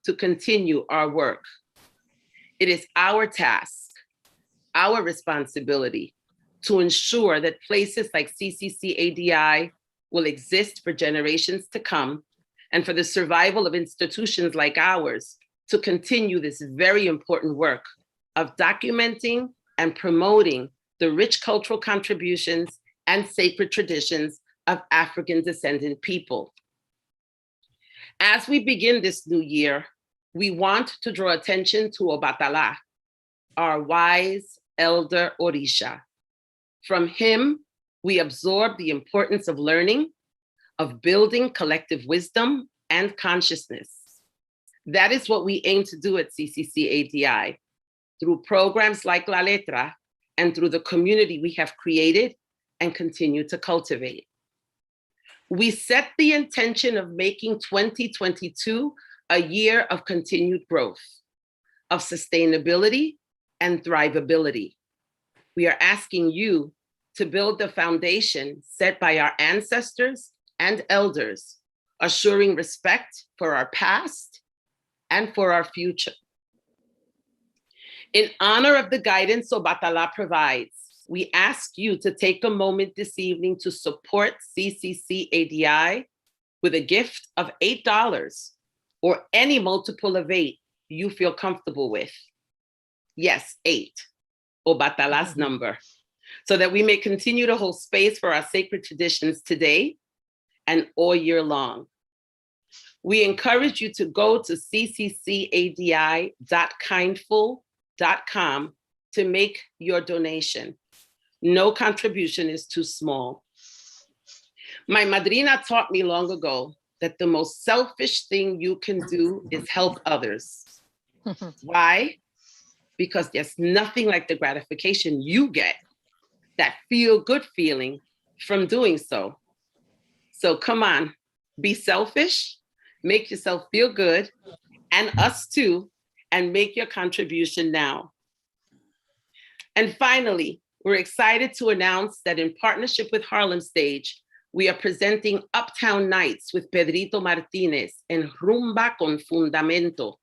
to continue our work. It is our task, our responsibility to ensure that places like CCCADI will exist for generations to come, and for the survival of institutions like ours to continue this very important work of documenting and promoting the rich cultural contributions and sacred traditions of African descendant people. As we begin this new year, we want to draw attention to Obatala, our wise elder Orisha. From him, we absorb the importance of learning, of building collective wisdom and consciousness. That is what we aim to do at CCCADI through programs like La Letra and through the community we have created and continue to cultivate. We set the intention of making 2022 a year of continued growth, of sustainability and thrivability. We are asking you to build the foundation set by our ancestors and elders, assuring respect for our past and for our future. In honor of the guidance Obatala provides, we ask you to take a moment this evening to support CCCADI with a gift of $8 or any multiple of 8 you feel comfortable with. Yes, 8, Obatala's number, so that we may continue to hold space for our sacred traditions today and all year long. We encourage you to go to cccadi.kindful.com to make your donation. No contribution is too small. My madrina taught me long ago that the most selfish thing you can do is help others. Why? Because there's nothing like the gratification you get, that feel-good feeling from doing so. So come on, be selfish, make yourself feel good, and us too, and make your contribution now. And finally, we're excited to announce that in partnership with Harlem Stage, we are presenting Uptown Nights with Pedrito Martinez and Rumba con Fundamento,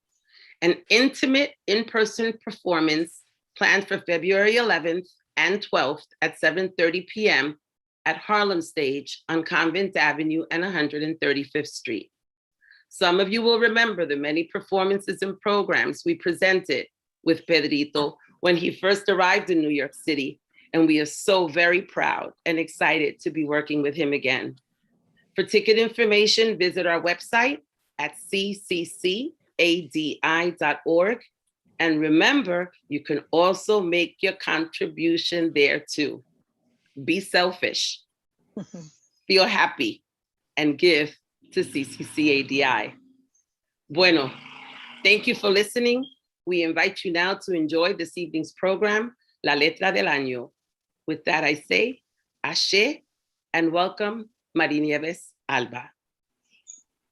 an intimate in-person performance planned for February 11th and 12th at 7:30 p.m. at Harlem Stage on Convent Avenue and 135th Street. Some of you will remember the many performances and programs we presented with Pedrito when he first arrived in New York City, and we are so very proud and excited to be working with him again. For ticket information, visit our website at cccadi.org. And remember, you can also make your contribution there too. Be selfish, feel happy, and give to CCCADI. Bueno, thank you for listening. We invite you now to enjoy this evening's program, La Letra del Año. With that, I say, Ashe, and welcome, Marinieves Alba.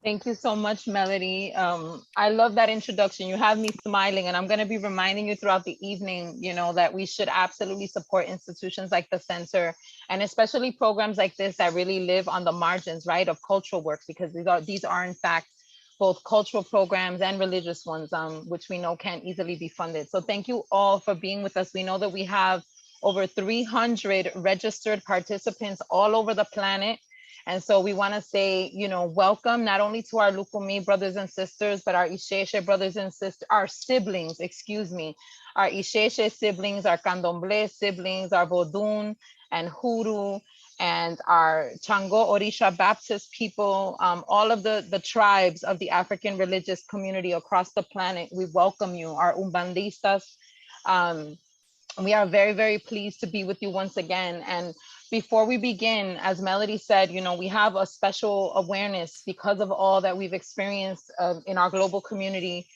Thank you so much, Melody. I love that introduction. You have me smiling, and I'm going to be reminding you throughout the evening, that we should absolutely support institutions like the center, and especially programs like this that really live on the margins, right, of cultural works, because these are in fact both cultural programs and religious ones, which we know can't easily be funded. So thank you all for being with us. We know that we have over 300 registered participants all over the planet. And so we want to say, welcome not only to our Lucumi brothers and sisters, but our Isheshe brothers and sisters, our siblings, our Isheshe siblings, our Candomblé siblings, our Vodun and Huru, and our Chango Orisha Baptist people, all of the tribes of the African religious community across the planet. We welcome you, our Umbandistas. We are very, very pleased to be with you once again. And before we begin, as Melody said, we have a special awareness because of all that we've experienced in our global community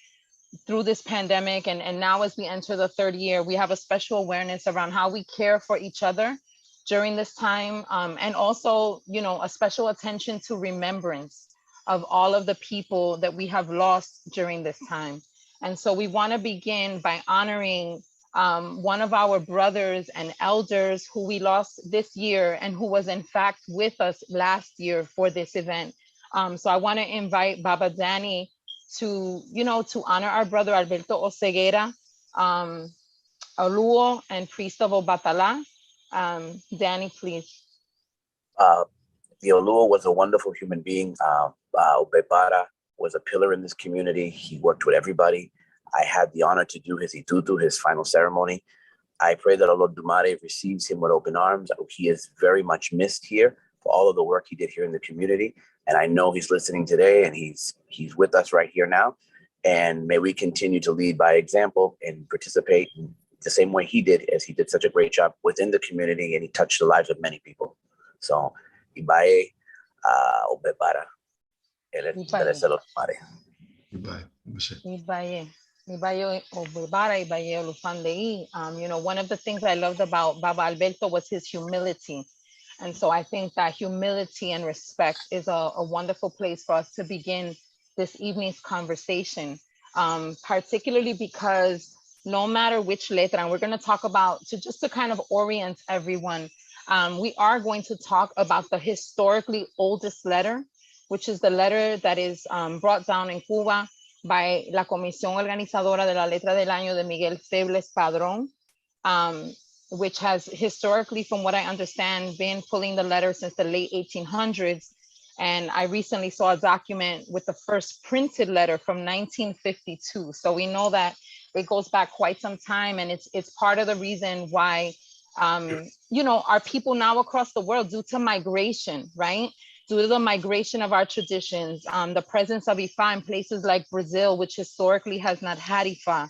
through this pandemic. And now as we enter the third year, we have a special awareness around how we care for each other during this time. And also, a special attention to remembrance of all of the people that we have lost during this time. And so we want to begin by honoring one of our brothers and elders who we lost this year and who was in fact with us last year for this event. So I want to invite Baba Danny to, to honor our brother Alberto Oseguera, Aluo, and priest of Obatala. Danny, please. The Oluo was a wonderful human being. Obebara was a pillar in this community. He worked with everybody. I had the honor to do his itutu, his final ceremony. I pray that Allah Dumare receives him with open arms. He is very much missed here for all of the work he did here in the community. And I know he's listening today, and he's with us right here now. And may we continue to lead by example and participate in the same way he did, as he did such a great job within the community, and he touched the lives of many people. So, Ibaye, Obebara, Teresa los Mare. Ibaye. One of the things I loved about Baba Alberto was his humility. And so I think that humility and respect is a wonderful place for us to begin this evening's conversation, particularly because no matter which letra, and we're going to talk about, just to kind of orient everyone, we are going to talk about the historically oldest letter, which is the letter that is brought down in Cuba by la Comisión Organizadora de la Letra del Año de Miguel Febles Padrón, which has historically, from what I understand, been pulling the letter since the late 1800s. And I recently saw a document with the first printed letter from 1952. So we know that it goes back quite some time, and it's part of the reason why, our people now across the world, due to migration, right? Due to the migration of our traditions, the presence of Ifa in places like Brazil, which historically has not had Ifa.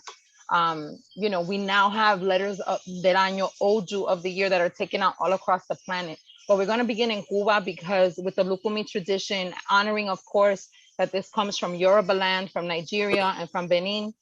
We now have letters del año, Oju, of the year, that are taken out all across the planet. But we're going to begin in Cuba because with the Lucumi tradition, honoring, of course, that this comes from Yoruba land, from Nigeria, and from Benin.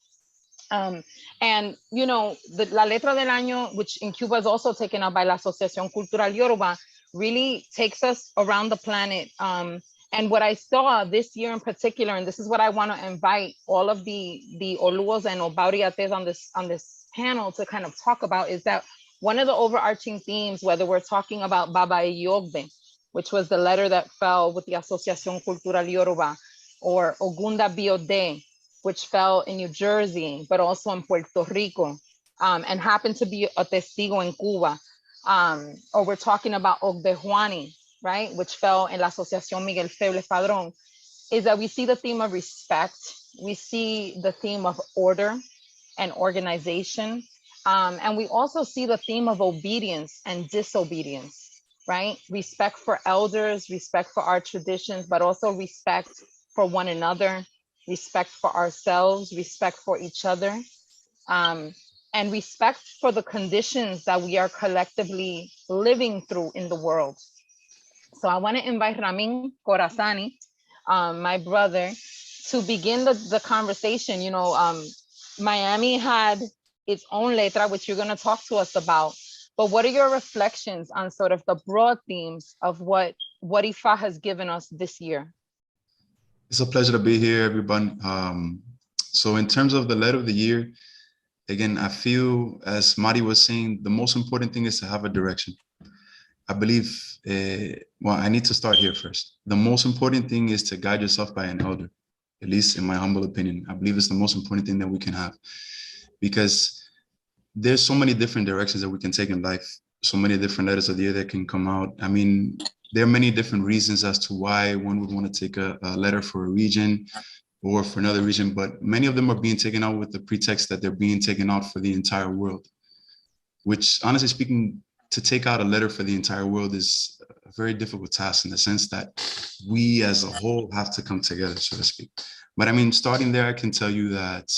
The La Letra del Año, which in Cuba is also taken up by la Asociación Cultural Yoruba, really takes us around the planet. And what I saw this year in particular, and this is what I want to invite all of the Oluos and Obauriates on this panel to kind of talk about, is that one of the overarching themes, whether we're talking about Baba Eyogbe, which was the letter that fell with the Asociación Cultural Yoruba, or Ogunda Biode, which fell in New Jersey, but also in Puerto Rico, and happened to be a testigo in Cuba. Or we're talking about Ogbejuani, right, which fell in la Asociación Miguel Febles Padrón, is that we see the theme of respect, we see the theme of order and organization, and we also see the theme of obedience and disobedience, right? Respect for elders, respect for our traditions, but also respect for one another, respect for ourselves, respect for each other, and respect for the conditions that we are collectively living through in the world. So I want to invite Ramin Corazani, my brother, to begin the conversation. Miami had its own letra, which you're going to talk to us about. But what are your reflections on sort of the broad themes of what Ifa has given us this year? It's a pleasure to be here, everyone. So in terms of the letter of the year, again, I feel, as Mari was saying, the most important thing is to have a direction. I believe, I need to start here first. The most important thing is to guide yourself by an elder, at least in my humble opinion. I believe it's the most important thing that we can have, because there's so many different directions that we can take in life, so many different letters of the year that can come out. I mean, there are many different reasons as to why one would want to take a letter for a region or for another region, but many of them are being taken out with the pretext that they're being taken out for the entire world, which, honestly speaking, to take out a letter for the entire world is a very difficult task, in the sense that we as a whole have to come together, so to speak. But I mean, starting there, I can tell you that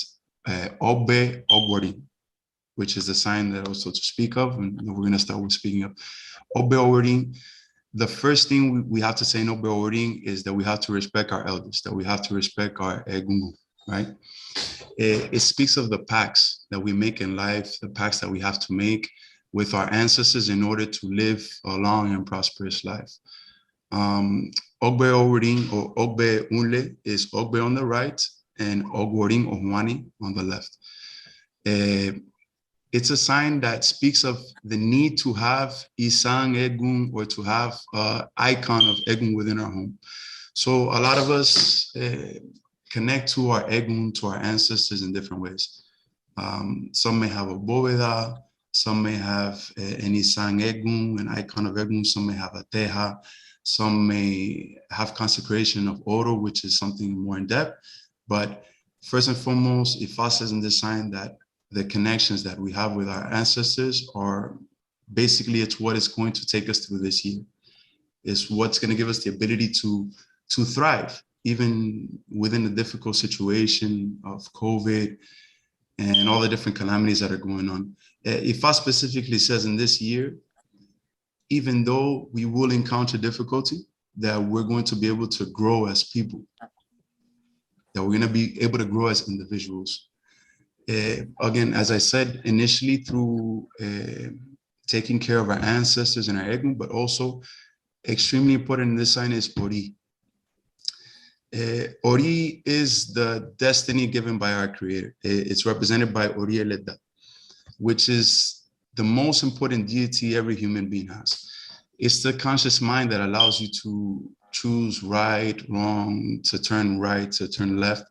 Ogbe Ogwari, which is the sign that also to speak of, and we're going to start with speaking of Ogbe Ogwari. The first thing we have to say in Ogbe Ogwari is that we have to respect our elders, that we have to respect our Egungun, right? It speaks of the pacts that we make in life, the pacts that we have to make with our ancestors in order to live a long and prosperous life. Ogbe Ogwari or Ogbe Unle is Ogbe on the right and Ogwaring Ohwani on the left. It's a sign that speaks of the need to have Isang Egun, or to have an icon of Egun within our home. So a lot of us, connect to our egun, to our ancestors in different ways. Some may have a bóveda, some may have an isang egun, an icon of egun, some may have a teja, some may have consecration of oro, which is something more in depth. But first and foremost, Ifa says in this sign that the connections that we have with our ancestors are basically, it's what is going to take us through this year. It's what's going to give us the ability to thrive, even within the difficult situation of COVID and all the different calamities that are going on. Ifa specifically says in this year, even though we will encounter difficulty, that we're going to be able to grow as people, that we're going to be able to grow as individuals. Again, as I said initially, through taking care of our ancestors and our egun, but also extremely important in this sign is Ori. Ori is the destiny given by our creator. It's represented by Ori Eleda, which is the most important deity every human being has. It's the conscious mind that allows you to choose right, wrong, to turn right, to turn left.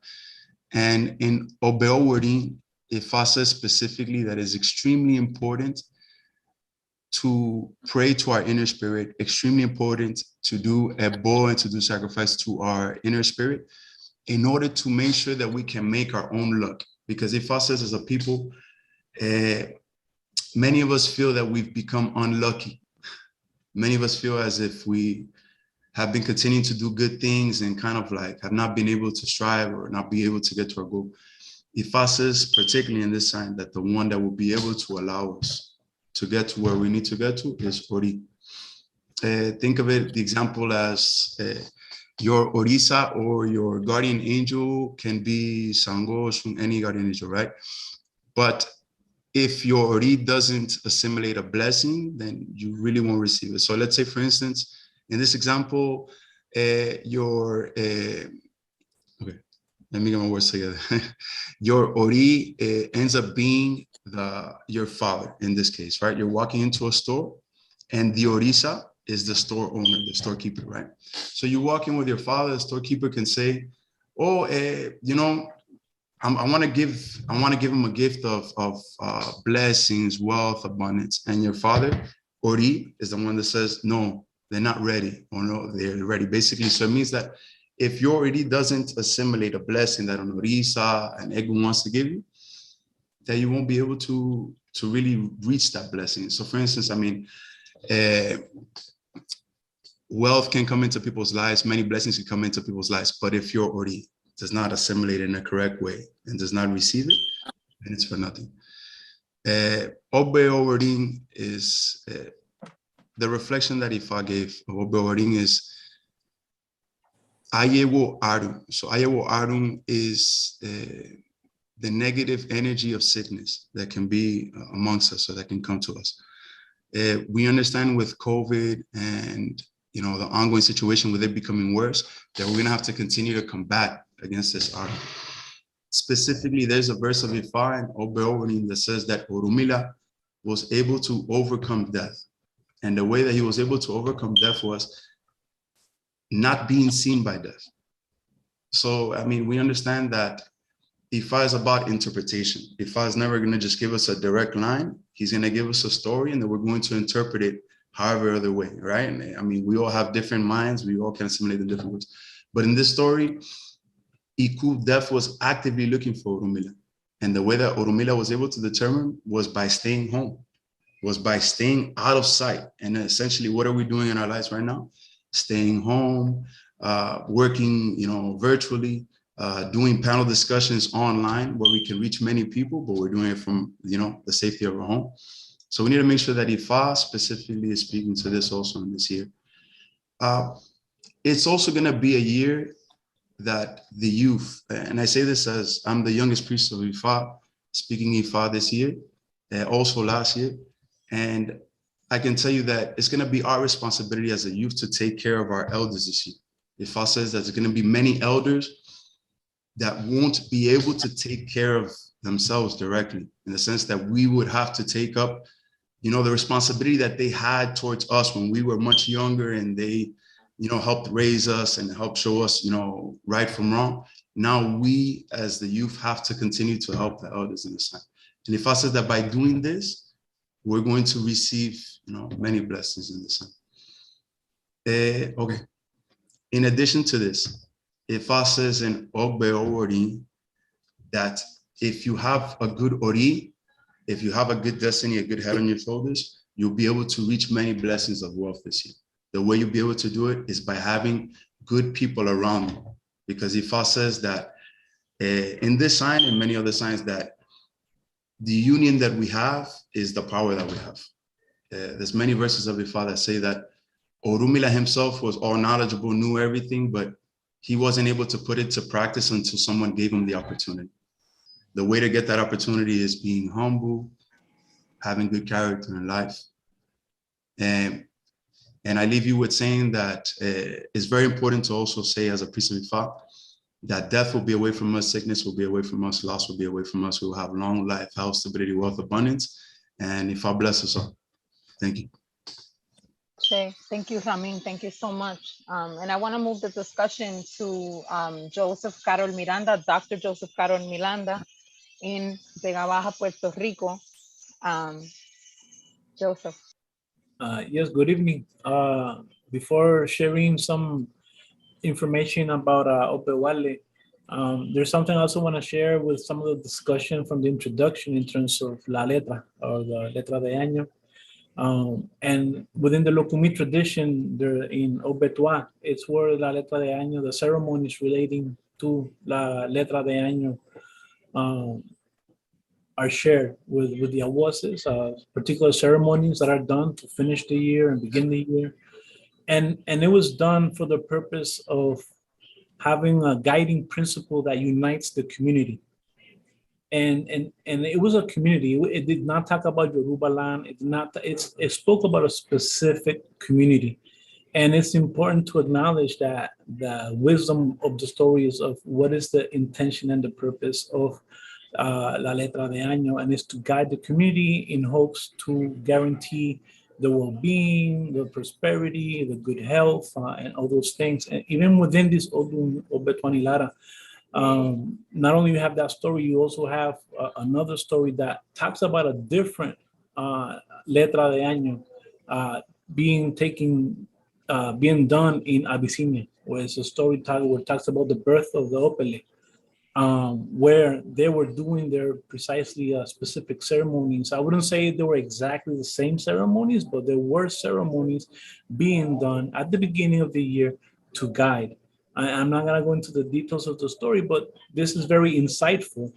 And in Obeowori, Ifa says specifically that it's extremely important to pray to our inner spirit, extremely important to do a bow and to do sacrifice to our inner spirit in order to make sure that we can make our own luck. Because Ifa says as a people, many of us feel that we've become unlucky. Many of us feel as if we have been continuing to do good things and kind of like have not been able to strive or not be able to get to our goal. Ifa says, particularly in this sign, that the one that will be able to allow us to get to where we need to get to is Ori. Think of it, the example as your Orisa or your guardian angel can be Sango, Oshun, any guardian angel, right? But if your Ori doesn't assimilate a blessing, then you really won't receive it. So let's say, for instance, in this example, okay, let me get my words together. Your Ori ends up being your father in this case, right? You're walking into a store and the Orisa is the store owner, the storekeeper, right? So you walk in with your father, the storekeeper can say, oh, you know, I want to give him a gift of blessings, wealth, abundance. And your father, Ori, is the one that says, no, they're not ready, or no, they're ready. Basically, so it means that if your Ori doesn't assimilate a blessing that an Orisa, an Egun wants to give you, that you won't be able to really reach that blessing. So for instance, I mean, wealth can come into people's lives, many blessings can come into people's lives, but if your Ori does not assimilate it in a correct way and does not receive it, then it's for nothing. Obeowori is the reflection that Ifa gave of Obeowori is Ayewo Arum. So Ayewo Arum is the negative energy of sickness that can be amongst us, or that can come to us. We understand with COVID and the ongoing situation with it becoming worse, that we're gonna have to continue to combat against this Arum. Specifically, there's a verse of Ifa and Obeowori that says that Orumila was able to overcome death. And the way that he was able to overcome death was not being seen by death. So, I mean, we understand that Ifa is about interpretation. Ifa is never going to just give us a direct line. He's going to give us a story, and then we're going to interpret it however other way, right? And I mean, we all have different minds. We all can assimilate in different ways. But in this story, Iku, death, was actively looking for Orumila. And the way that Orumila was able to determine was by staying home, was by staying out of sight. And essentially, what are we doing in our lives right now? Staying home, working, virtually, doing panel discussions online where we can reach many people, but we're doing it from, the safety of our home. So we need to make sure that Ifa specifically is speaking to this also in this year. It's also going to be a year that the youth, and I say this as I'm the youngest priest of Ifa, speaking Ifa this year, also last year. And I can tell you that it's going to be our responsibility as a youth to take care of our elders this year. Ifa says that there's going to be many elders that won't be able to take care of themselves directly, in the sense that we would have to take up, the responsibility that they had towards us when we were much younger, and they, helped raise us and helped show us, right from wrong. Now we as the youth have to continue to help the elders in the sign. And Ifa says that by doing this, we're going to receive, many blessings in the sign. Okay. In addition to this, Ifa says in Ogbe Ori that if you have a good Ori, if you have a good destiny, a good head on your shoulders, you'll be able to reach many blessings of wealth this year. The way you'll be able to do it is by having good people around you. Because Ifa says that in this sign and many other signs that the union that we have is the power that we have. There's many verses of Ifa that say that Orumila himself was all knowledgeable, knew everything, but he wasn't able to put it to practice until someone gave him the opportunity. The way to get that opportunity is being humble, having good character in life. And I leave you with saying that it's very important to also say as a priest of Ifa, that death will be away from us, sickness will be away from us, loss will be away from us. We will have long life, health, stability, wealth, abundance. And Ifa bless us all. Thank you. Okay, thank you, Ramin. Thank you so much. And I want to move the discussion to Joseph Carol Miranda, Dr. Joseph Carol Miranda in Vega Baja, Puerto Rico. Joseph. Yes, good evening. Before sharing some information about Opewale, there's something I also want to share with some of the discussion from the introduction in terms of La Letra, or the Letra del Año. And within the Lucumi tradition, there in Obetua, it's where La Letra del Año, the ceremonies relating to La Letra del Año are shared with the awoses, particular ceremonies that are done to finish the year and begin the year. And it was done for the purpose of having a guiding principle that unites the community. And it was a community. It did not talk about Yoruba land. It spoke about a specific community. And it's important to acknowledge that the wisdom of the stories of what is the intention and the purpose of La Letra del Año, and is to guide the community in hopes to guarantee the well-being, the prosperity, the good health, and all those things. And even within this Obetuani Lara, not only you have that story, you also have another story that talks about a different Letra del Año being done in Abyssinia, where it's a story where it talks about the birth of the Opele, where they were doing their precisely specific ceremonies. I wouldn't say they were exactly the same ceremonies, but there were ceremonies being done at the beginning of the year to guide. I'm not going to go into the details of the story, but this is very insightful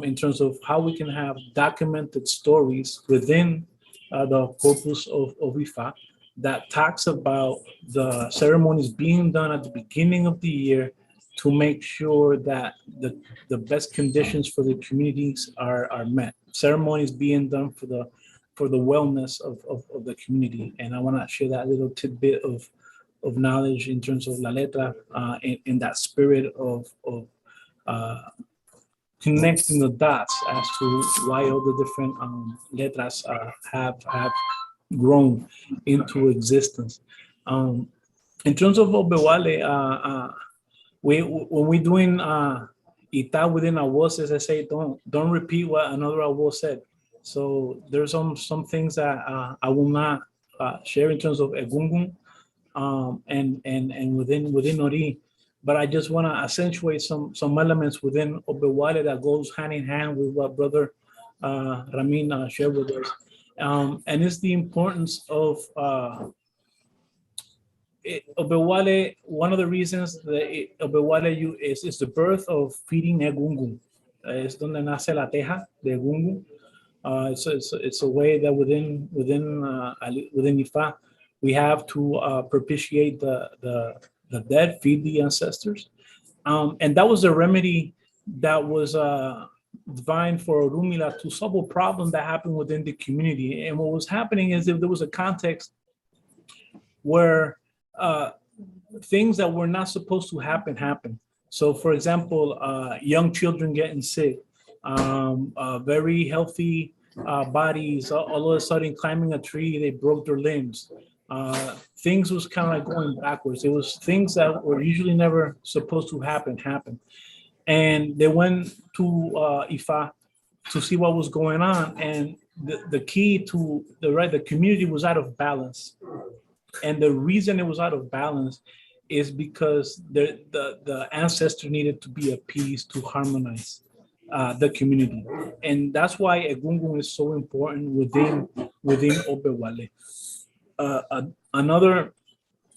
in terms of how we can have documented stories within the corpus of Ifa that talks about the ceremonies being done at the beginning of the year to make sure that the best conditions for the communities are met. Ceremonies being done for the wellness of the community. And I want to share that little tidbit of knowledge in terms of La Letra, in that spirit of connecting the dots as to why all the different letras have grown into existence. In terms of Obewale, when we're doing Ita within our voices, I say don't repeat what another voice said. So there's some things that I will not share in terms of Egungun and within Ori, but I just want to accentuate some elements within Obewale that goes hand in hand with what Brother Ramin shared with us, and it's the importance of Obewale. One of the reasons that Obewale is the birth of feeding Egungun. Es donde nace la teja de Egungun. It's a way that within Ifa we have to propitiate the dead, feed the ancestors, and that was a remedy that was divine for Orumila to solve a problem that happened within the community. And what was happening is if there was a context where things that were not supposed to happen. So, for example, young children getting sick, very healthy bodies, all of a sudden climbing a tree, they broke their limbs. Things was kind of like going backwards. It was things that were usually never supposed to happen. And they went to Ifa to see what was going on. And the key to the community was out of balance. And the reason it was out of balance is because the ancestor needed to be appeased to harmonize the community. And that's why Egungun is so important within Obewale. Another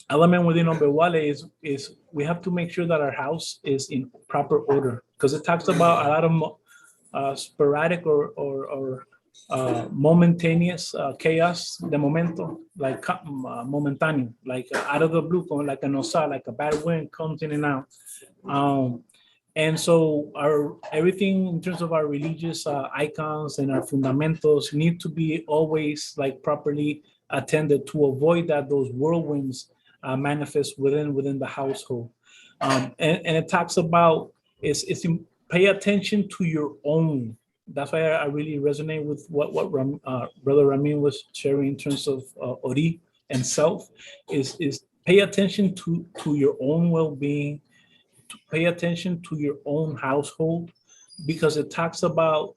element within Obewale is we have to make sure that our house is in proper order, because it talks about a lot of sporadic or momentaneous chaos de momento, like momentáneo, like out of the blue, like an osa, like a bad wind comes in and out. And so everything in terms of our religious icons and our fundamentos need to be always like properly attended to avoid that those whirlwinds manifest within the household. And it talks about pay attention to your own. That's why I really resonate with what Brother Ramin was sharing in terms of Ori and self, is pay attention to your own well-being, to pay attention to your own household, because it talks about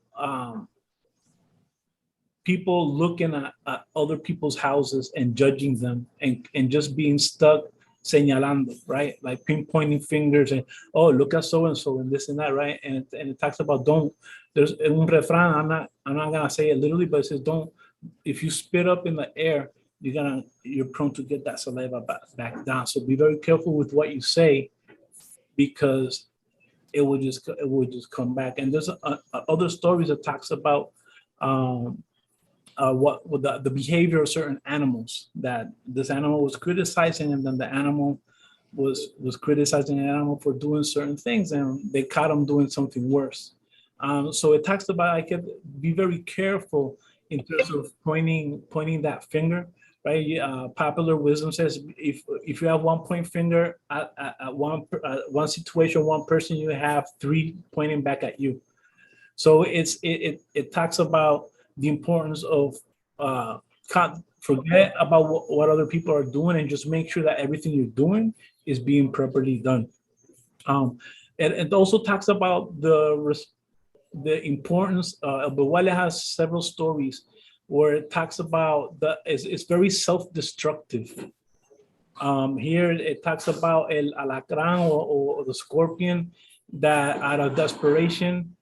people looking at other people's houses and judging them and just being stuck señalando, right? Like pinpointing fingers and, oh, look at so-and-so and this and that, right? And it talks about there's un refrán, I'm not gonna say it literally, but it says if you spit up in the air, you're prone to get that saliva back down. So be very careful with what you say, because it will just come back. And there's other stories that talks about the behavior of certain animals, that this animal was criticizing, and then the animal was criticizing the animal for doing certain things, and they caught him doing something worse. So it talks about, I could be very careful in terms of pointing that finger, right? Popular wisdom says if you have 1 point finger at one situation, one person, you have 3 pointing back at you. So it talks about the importance of forget about what other people are doing and just make sure that everything you're doing is being properly done. It also talks about the importance. Bewale has several stories where it talks about it's very self-destructive. Here it talks about el alacrán or the scorpion that out of desperation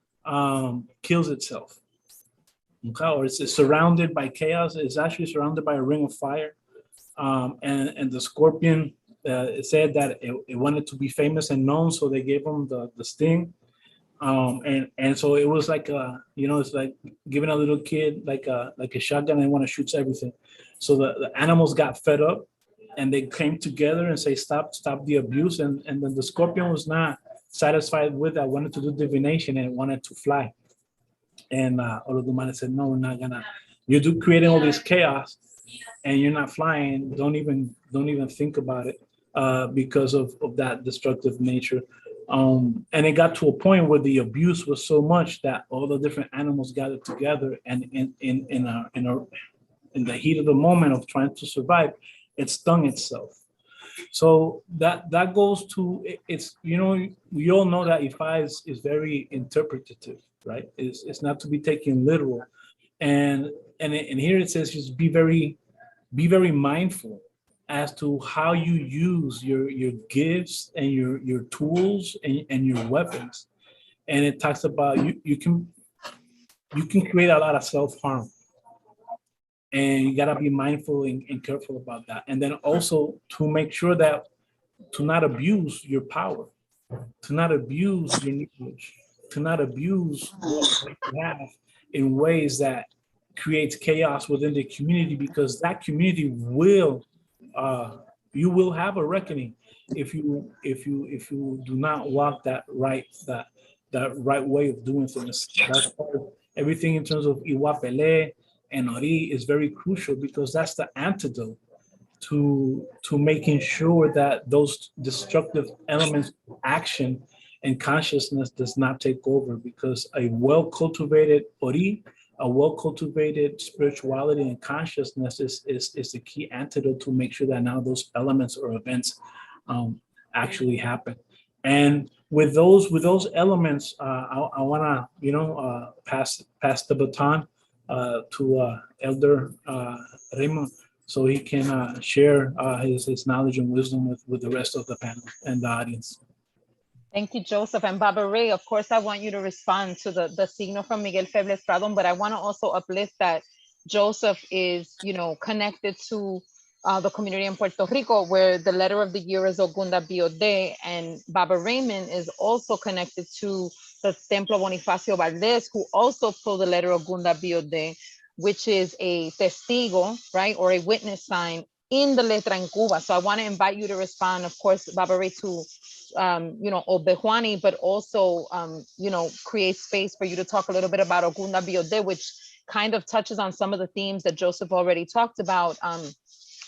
kills itself. Okay, or it's surrounded by chaos. It's actually surrounded by a ring of fire. And the scorpion, it said that it wanted to be famous and known, so they gave him the sting. And so it was like it's like giving a little kid like a shotgun and want to shoot everything. So the animals got fed up, and they came together and say stop the abuse. And then the scorpion was not satisfied with that, wanted to do divination and wanted to fly. And Olodumare said, no, we're not gonna. You're creating all this chaos, and you're not flying. Don't even think about it because of that destructive nature. And it got to a point where the abuse was so much that all the different animals gathered together, and in the heat of the moment of trying to survive, it stung itself. So that goes to it's we all know that Ifa is very interpretative, right? It's not to be taken literal, and here it says just be very mindful as to how you use your gifts and your tools and your weapons. And it talks about you can create a lot of self-harm, and you gotta be mindful and careful about that. And then also to make sure that to not abuse your power, to not abuse your knowledge, to not abuse what you have in ways that creates chaos within the community, because that community will you will have a reckoning if you do not walk that right way of doing things. That's part of everything in terms of Iwapele and Ori is very crucial, because that's the antidote to making sure that those destructive elements, action and consciousness does not take over, because a well-cultivated Ori, a well-cultivated spirituality and consciousness is the key antidote to make sure that now those elements or events actually happen. And with those elements, I want to pass the baton to Elder Raymond, so he can share his knowledge and wisdom with the rest of the panel and the audience. Thank you, Joseph. And Baba Ray, of course, I want you to respond to the signo from Miguel Febles Pradon, but I want to also uplift that Joseph is, connected to the community in Puerto Rico, where the letter of the year is Ogunda Biode, and Baba Raymond is also connected to the Templo Bonifacio Valdez, who also pulled the letter Ogunda Biode, which is a testigo, right, or a witness sign in the letra in Cuba. So I want to invite you to respond, of course, Baba Ray, to Obejuani, but also, create space for you to talk a little bit about Ogunda Biode, which kind of touches on some of the themes that Joseph already talked about.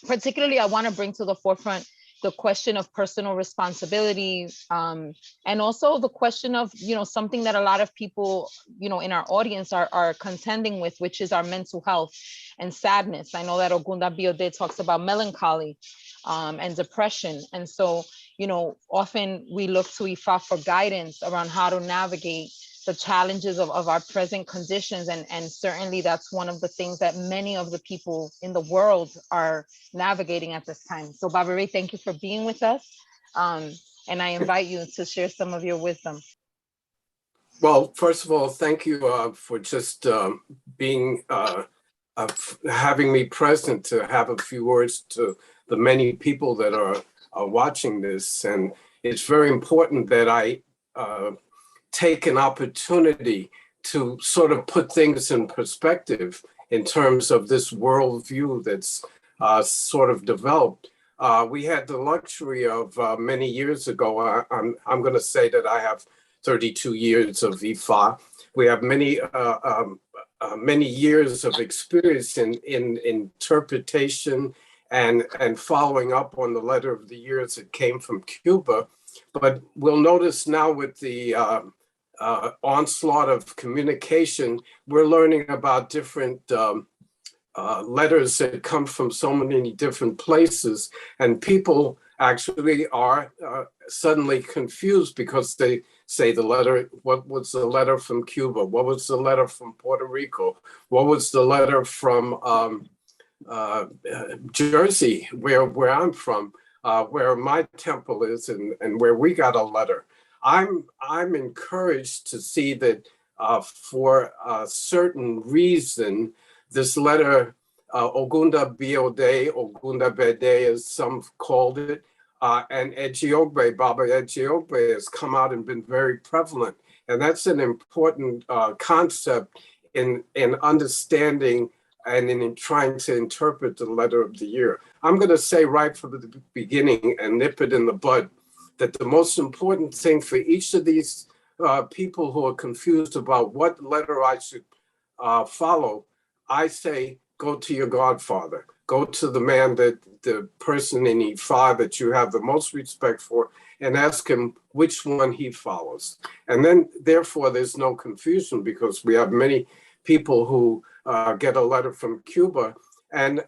Particularly, I want to bring to the forefront the question of personal responsibility, and also the question of, something that a lot of people, in our audience are contending with, which is our mental health and sadness. I know that Ogunda Biode talks about melancholy and depression. And so, often we look to Ifa for guidance around how to navigate the challenges of our present conditions. And certainly that's one of the things that many of the people in the world are navigating at this time. So Baba Ray, thank you for being with us. And I invite you to share some of your wisdom. Well, first of all, thank you for just being, having me present to have a few words to the many people that are watching this. And it's very important that I take an opportunity to sort of put things in perspective in terms of this worldview that's sort of developed. We had the luxury of many years ago, I'm going to say that I have 32 years of Ifa. We have many years of experience in interpretation and following up on the letter of the years that came from Cuba. But we'll notice now with the onslaught of communication, we're learning about different letters that come from so many different places, and people actually are suddenly confused because they say the letter, what was the letter from Cuba? What was the letter from Puerto Rico? What was the letter from Jersey, where I'm from, where my temple is, and where we got a letter. I'm encouraged to see that for a certain reason, this letter, Ogunda Biode, Ogunda Bede, as some called it, and Ejiogbe, Baba Ejiogbe, has come out and been very prevalent. And that's an important concept in understanding and in trying to interpret the letter of the year. I'm going to say right from the beginning and nip it in the bud that the most important thing for each of these people who are confused about what letter I should follow, I say, go to your godfather. Go to the man, the person in Ifa that you have the most respect for, and ask him which one he follows. And then, therefore, there's no confusion, because we have many people who get a letter from Cuba. And,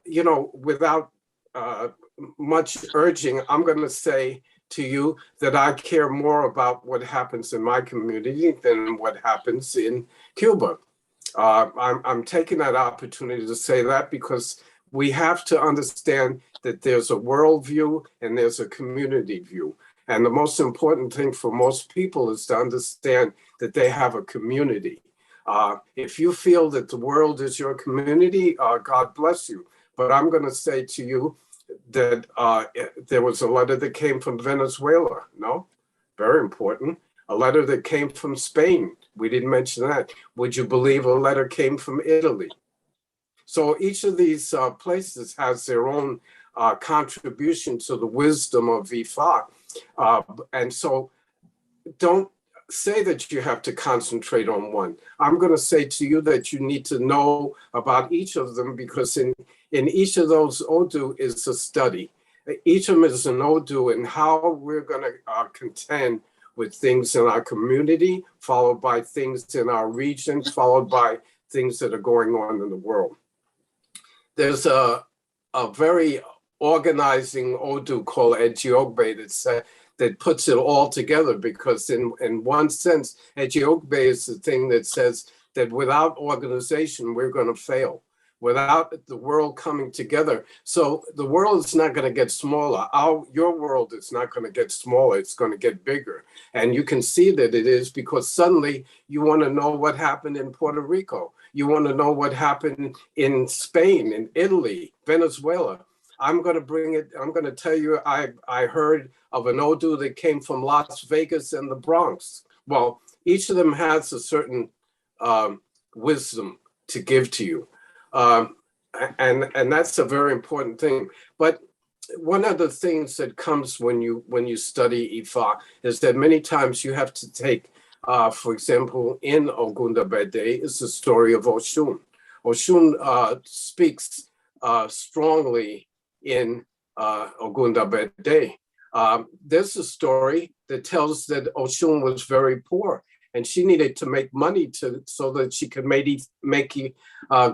without much urging, I'm going to say to you that I care more about what happens in my community than what happens in Cuba. I'm taking that opportunity to say that because we have to understand that there's a worldview and there's a community view. And the most important thing for most people is to understand that they have a community. If you feel that the world is your community, God bless you. But I'm going to say to you that there was a letter that came from Venezuela. No, very important. A letter that came from Spain. We didn't mention that. Would you believe a letter came from Italy? So each of these places has their own contribution to the wisdom of Ifa. And so don't say that you have to concentrate on one. I'm going to say to you that you need to know about each of them, because in each of those Odu is a study. Each of them is an Odu in how we're going to contend with things in our community, followed by things in our region, followed by things that are going on in the world. There's a very organizing Odu called Ejiogbe that puts it all together, because in one sense, Ejiogbe is the thing that says that without organization, we're going to fail. Without the world coming together. So the world is not going to get smaller. Your world is not going to get smaller. It's going to get bigger. And you can see that it is, because suddenly you want to know what happened in Puerto Rico. You want to know what happened in Spain, in Italy, Venezuela. I'm going to tell you, I heard of an Odu that came from Las Vegas and the Bronx. Well, each of them has a certain wisdom to give to you. And that's a very important thing. But one of the things that comes when you study Ifa is that many times you have to take, for example, in Ogunda Bede is the story of Oshun. Oshun speaks strongly in Ogunda Bede. There's a story that tells that Oshun was very poor, and she needed to make money so that she could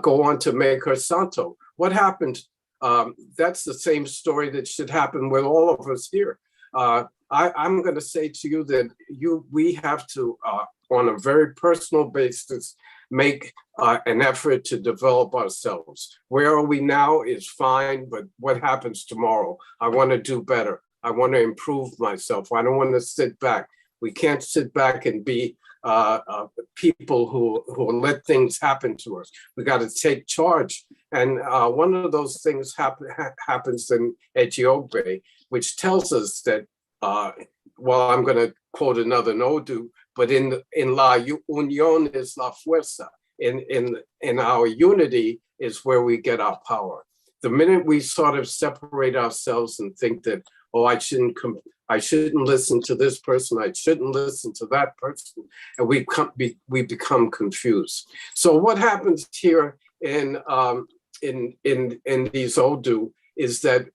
go on to make her santo. What happened? That's the same story that should happen with all of us here. I'm going to say to you that we have to, on a very personal basis, make an effort to develop ourselves. Where are we now is fine, but what happens tomorrow? I want to do better. I want to improve myself. I don't want to sit back. We can't sit back and be people who let things happen to us. We got to take charge. And one of those things happens in Ethiopia, which tells us that, well, I'm going to quote another Nodu, but in la unión es la fuerza. In our unity is where we get our power. The minute we sort of separate ourselves and think that, oh, I shouldn't listen to this person, I shouldn't listen to that person, and we become confused. So what happens here in these Odu is that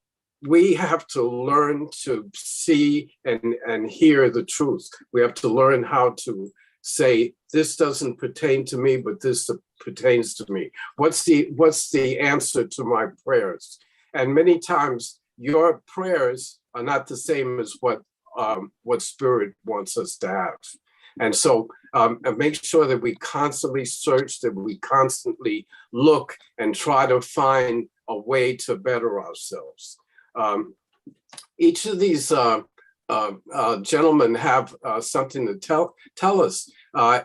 we have to learn to see and hear the truth. We have to learn how to say, this doesn't pertain to me, but this pertains to me. What's the answer to my prayers? And many times your prayers are not the same as what Spirit wants us to have. And so make sure that we constantly search, that we constantly look and try to find a way to better ourselves. Each of these gentlemen have something to tell us.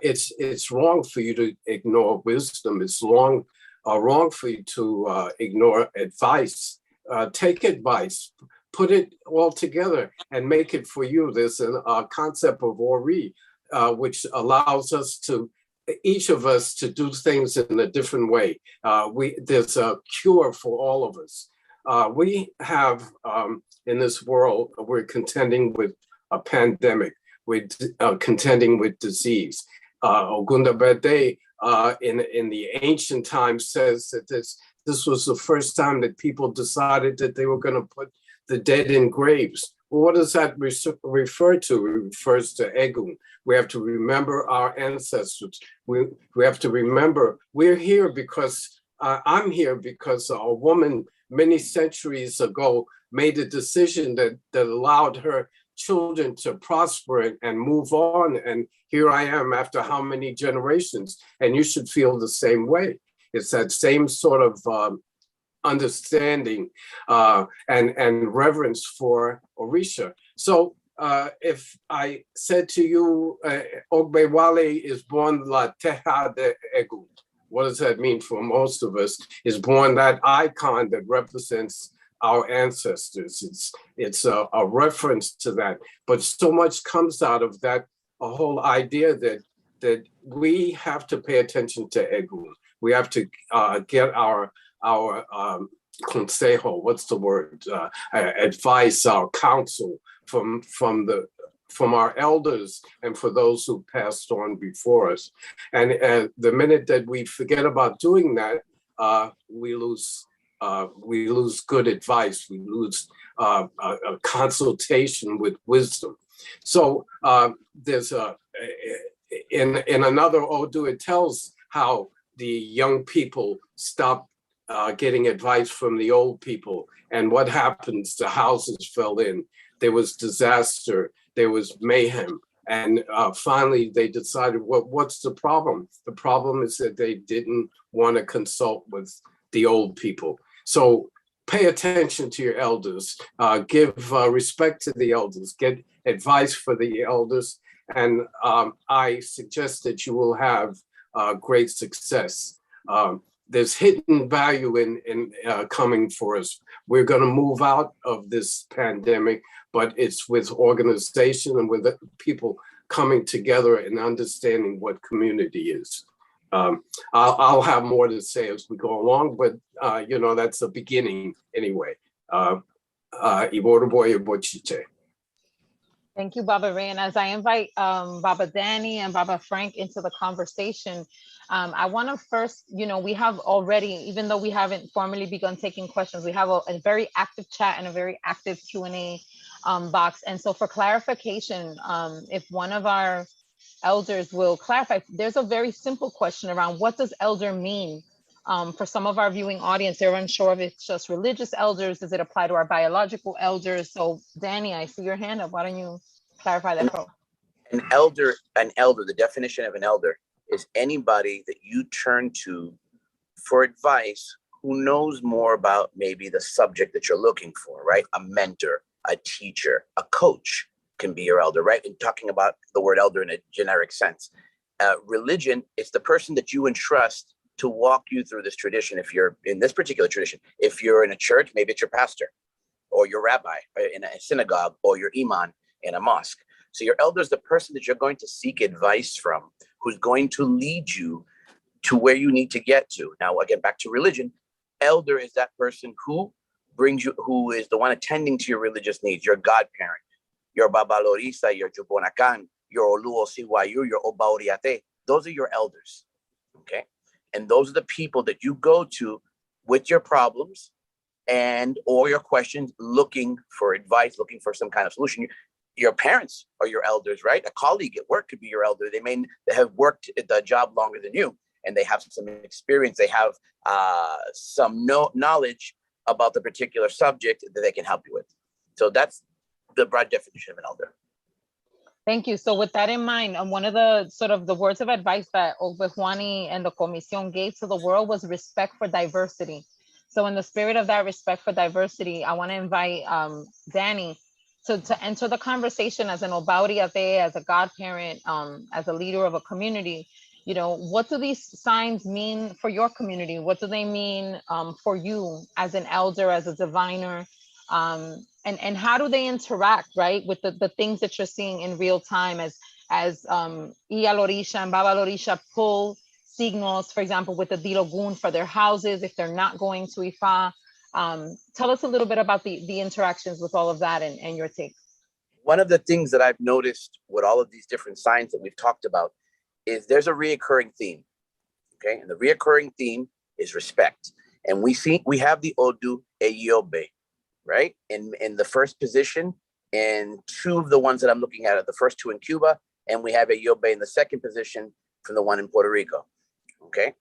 It's wrong for you to ignore wisdom. It's wrong for you to ignore advice. Take advice, put it all together and make it for you. There's a concept of Ori, which allows us to, each of us, to do things in a different way. There's a cure for all of us. We have, in this world, we're contending with a pandemic, we're contending with disease. Ogunda Bede in the ancient times says that this was the first time that people decided that they were going to put the dead in graves. Well, what does that refer to? It refers to Egun. We have to remember our ancestors. We have to remember we're here because, I'm here because a woman many centuries ago made a decision that allowed her children to prosper and move on. And here I am after how many generations? And you should feel the same way. It's that same sort of understanding and reverence for Orisha. So if I said to you, Ogbewale is born La Teja de Egu, what does that mean for most of us? Is born that icon that represents our ancestors. It's a reference to that. But so much comes out of that, a whole idea that we have to pay attention to Egu. We have to get our consejo, what's the word? Advice, our counsel from our elders and for those who passed on before us. And the minute that we forget about doing that, we lose good advice. We lose a consultation with wisdom. So there's in another Odu, it tells how the young people stop getting advice from the old people, and what happens, the houses fell in. there was disaster, there was mayhem. And finally, they decided, well, what's the problem? The problem is that they didn't want to consult with the old people. So pay attention to your elders, give respect to the elders, get advice for the elders. And I suggest that you will have great success. There's hidden value in coming for us. We're going to move out of this pandemic, but it's with organization and with people coming together and understanding what community is. I'll have more to say as we go along, but you know, that's the beginning anyway. Thank you, Baba Ray. And as I invite Baba Danny and Baba Frank into the conversation, I want to first, you know, we have already, even though we haven't formally begun taking questions, we have a very active chat and a very active Q&A box. And so for clarification, if one of our elders will clarify, there's a very simple question around what does elder mean? For some of our viewing audience, they're unsure if it's just religious elders. Does it apply to our biological elders? So Danny, I see your hand up. Why don't you clarify that? An elder, the definition of an elder is anybody that you turn to for advice who knows more about maybe the subject that you're looking for, right? A mentor, a teacher, a coach can be your elder, right? And talking about the word elder in a generic sense. Religion is the person that you entrust to walk you through this tradition. If you're in this particular tradition, if you're in a church, maybe it's your pastor or your rabbi in a synagogue or your imam in a mosque. So your elder is the person that you're going to seek advice from, who's going to lead you to where you need to get to. Now, again, back to religion, elder is that person who brings you, who is the one attending to your religious needs, your godparent, your Baba Lorisa, your Jubonakan, your Olu Osiwayu, your Oba Oriate. Those are your elders, okay? And those are the people that you go to with your problems and or your questions, looking for advice, looking for some kind of solution. Your parents are your elders, right? A colleague at work could be your elder. They have worked at the job longer than you, and they have some experience. They have some knowledge about the particular subject that they can help you with. So that's the broad definition of an elder. Thank you. So with that in mind, one of the sort of the words of advice that Obejuani and the Comisión gave to the world was respect for diversity. So in the spirit of that respect for diversity, I want to invite Danny to enter the conversation as an Obauriate, as a godparent, as a leader of a community. You know, what do these signs mean for your community? What do they mean for you as an elder, as a diviner? And how do they interact, right, with the things that you're seeing in real time as Iya Orisha and Baba Orisha pull signals, for example, with the Dilogun for their houses if they're not going to Ifa? Tell us a little bit about the interactions with all of that and your take. One of the things that I've noticed with all of these different signs that we've talked about is there's a reoccurring theme, okay? And the reoccurring theme is respect. And we have the Odu Eyobe, right? In the first position, and two of the ones that I'm looking at are the first two in Cuba, and we have Eyobe in the second position from the one in Puerto Rico, okay?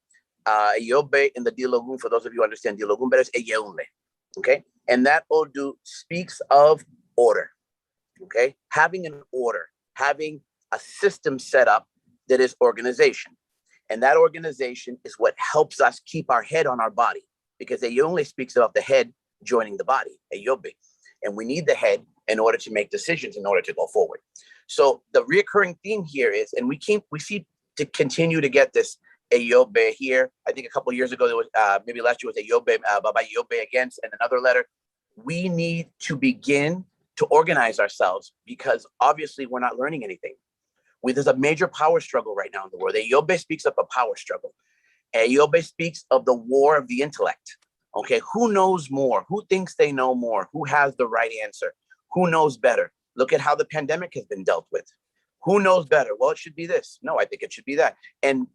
Eyobe in the Dilogun, for those of you who understand Dilogun, but it's Eyeunle, okay? And that Odu speaks of order, okay? Having an order, having a system set up that is organization. And that organization is what helps us keep our head on our body, because Eyeunle speaks about the head joining the body, Eyobe. And we need the head in order to make decisions, in order to go forward. So the recurring theme here is, and we see to continue to get this Eyobe here. I think a couple of years ago, there was maybe last year was Eyobe, Baba Eyobe against, and another letter. We need to begin to organize ourselves, because obviously we're not learning anything. There's a major power struggle right now in the world. Eyobe speaks of a power struggle. Eyobe speaks of the war of the intellect. Okay, who knows more? Who thinks they know more? Who has the right answer? Who knows better? Look at how the pandemic has been dealt with. Who knows better? Well, it should be this. No, I think it should be that. And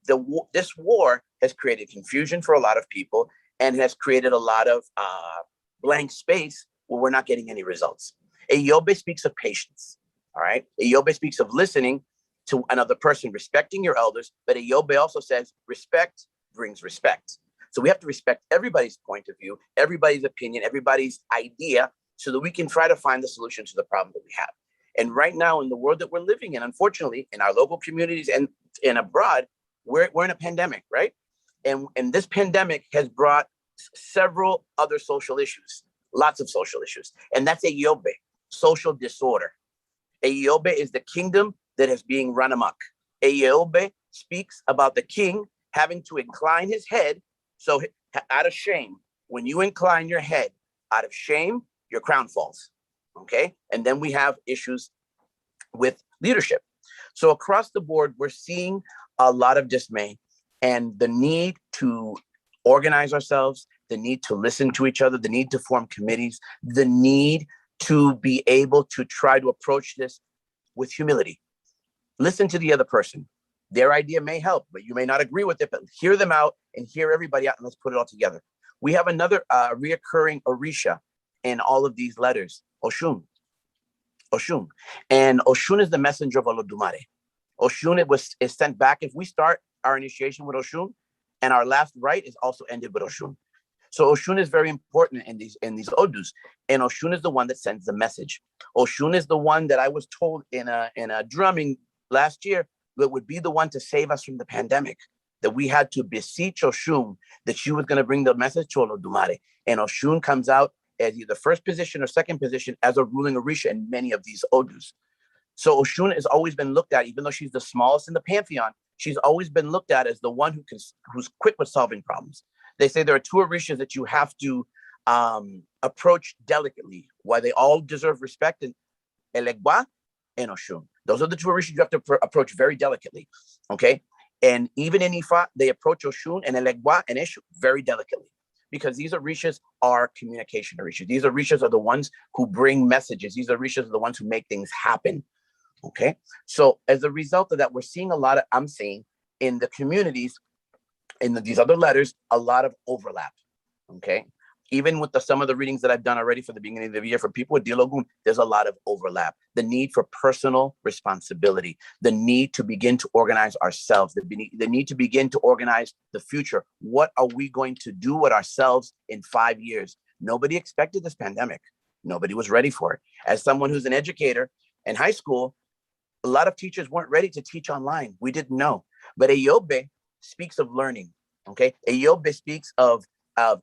this war has created confusion for a lot of people, and has created a lot of blank space where we're not getting any results. Eyobe speaks of patience, all right? Eyobe speaks of listening to another person, respecting your elders, but Eyobe also says respect brings respect. So we have to respect everybody's point of view, everybody's opinion, everybody's idea, so that we can try to find the solution to the problem that we have. And right now, in the world that we're living in, unfortunately, in our local communities and abroad, we're in a pandemic, right? And this pandemic has brought several other social issues, lots of social issues. And that's a yobe, social disorder. A yobe is the kingdom that is being run amok. A yobe speaks about the king having to incline his head. So out of shame, when you incline your head out of shame, your crown falls. Okay. And then we have issues with leadership. So across the board, we're seeing a lot of dismay and the need to organize ourselves, the need to listen to each other, the need to form committees, the need to be able to try to approach this with humility. Listen to the other person. Their idea may help, but you may not agree with it, but hear them out and hear everybody out and let's put it all together. We have another reoccurring Orisha in all of these letters, Oshun. Oshun. And Oshun is the messenger of Olodumare. Oshun is sent back. If we start our initiation with Oshun and our last rite is also ended with Oshun. So Oshun is very important in these odus. And Oshun is the one that sends the message. Oshun is the one that I was told in a drumming last year that would be the one to save us from the pandemic. That we had to beseech Oshun that she was going to bring the message to Olodumare. And Oshun comes out as either first position or second position as a ruling Orisha in many of these odus. So Oshun has always been looked at, even though she's the smallest in the pantheon, she's always been looked at as the one who's quick with solving problems. They say there are two Orishas that you have to approach delicately, while they all deserve respect, and Elegba and Oshun. Those are the two Orishas you have to approach very delicately, okay? And even in Ifa, they approach Oshun and Elegba and Eshu very delicately, because these Orishas are communication Orishas. These Orishas are the ones who bring messages. These Orishas are the ones who make things happen, okay? So as a result of that, we're seeing I'm seeing in the communities, in these other letters, a lot of overlap, okay? Even with some of the readings that I've done already for the beginning of the year for people with Dialogun, there's a lot of overlap. The need for personal responsibility, the need to begin to organize ourselves, the need to begin to organize the future. What are we going to do with ourselves in 5 years? Nobody expected this pandemic. Nobody was ready for it. As someone who's an educator in high school, a lot of teachers weren't ready to teach online. We didn't know. But Ayobe speaks of learning, okay? Ayobe speaks of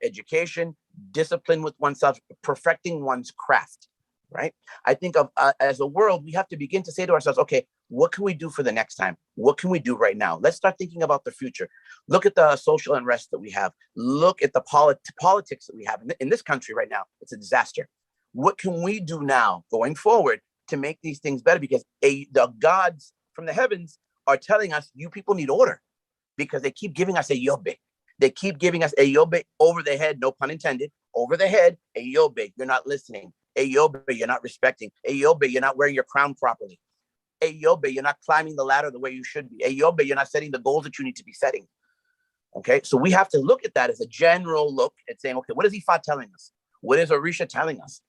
education, discipline with oneself, perfecting one's craft, right? I think of as a world, we have to begin to say to ourselves, okay, what can we do for the next time? What can we do right now? Let's start thinking about the future. Look at the social unrest that we have. Look at the politics that we have in this country right now. It's a disaster. What can we do now going forward to make these things better? Because the gods from the heavens are telling us, you people need order, because they keep giving us a yobe. They keep giving us a yobe over the head, no pun intended, over the head, a yobe, you're not listening. A yobe, you're not respecting. A yobe, you're not wearing your crown properly. A yobe, you're not climbing the ladder the way you should be. A yobe, you're not setting the goals that you need to be setting. Okay, so we have to look at that as a general look at saying, okay, what is Ifa telling us? What is Orisha telling us?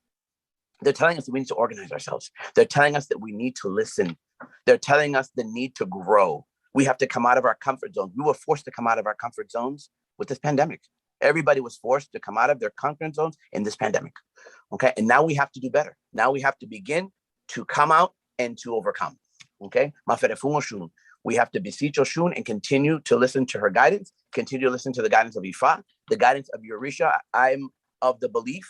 They're telling us that we need to organize ourselves. They're telling us that we need to listen. They're telling us the need to grow. We have to come out of our comfort zone. We were forced to come out of our comfort zones with this pandemic. Everybody was forced to come out of their comfort zones in this pandemic. Okay, and now we have to do better. Now we have to begin to come out and to overcome. Okay, we have to beseech Oshun and continue to listen to her guidance, continue to listen to the guidance of Ifa, the guidance of Orisha. I'm of the belief,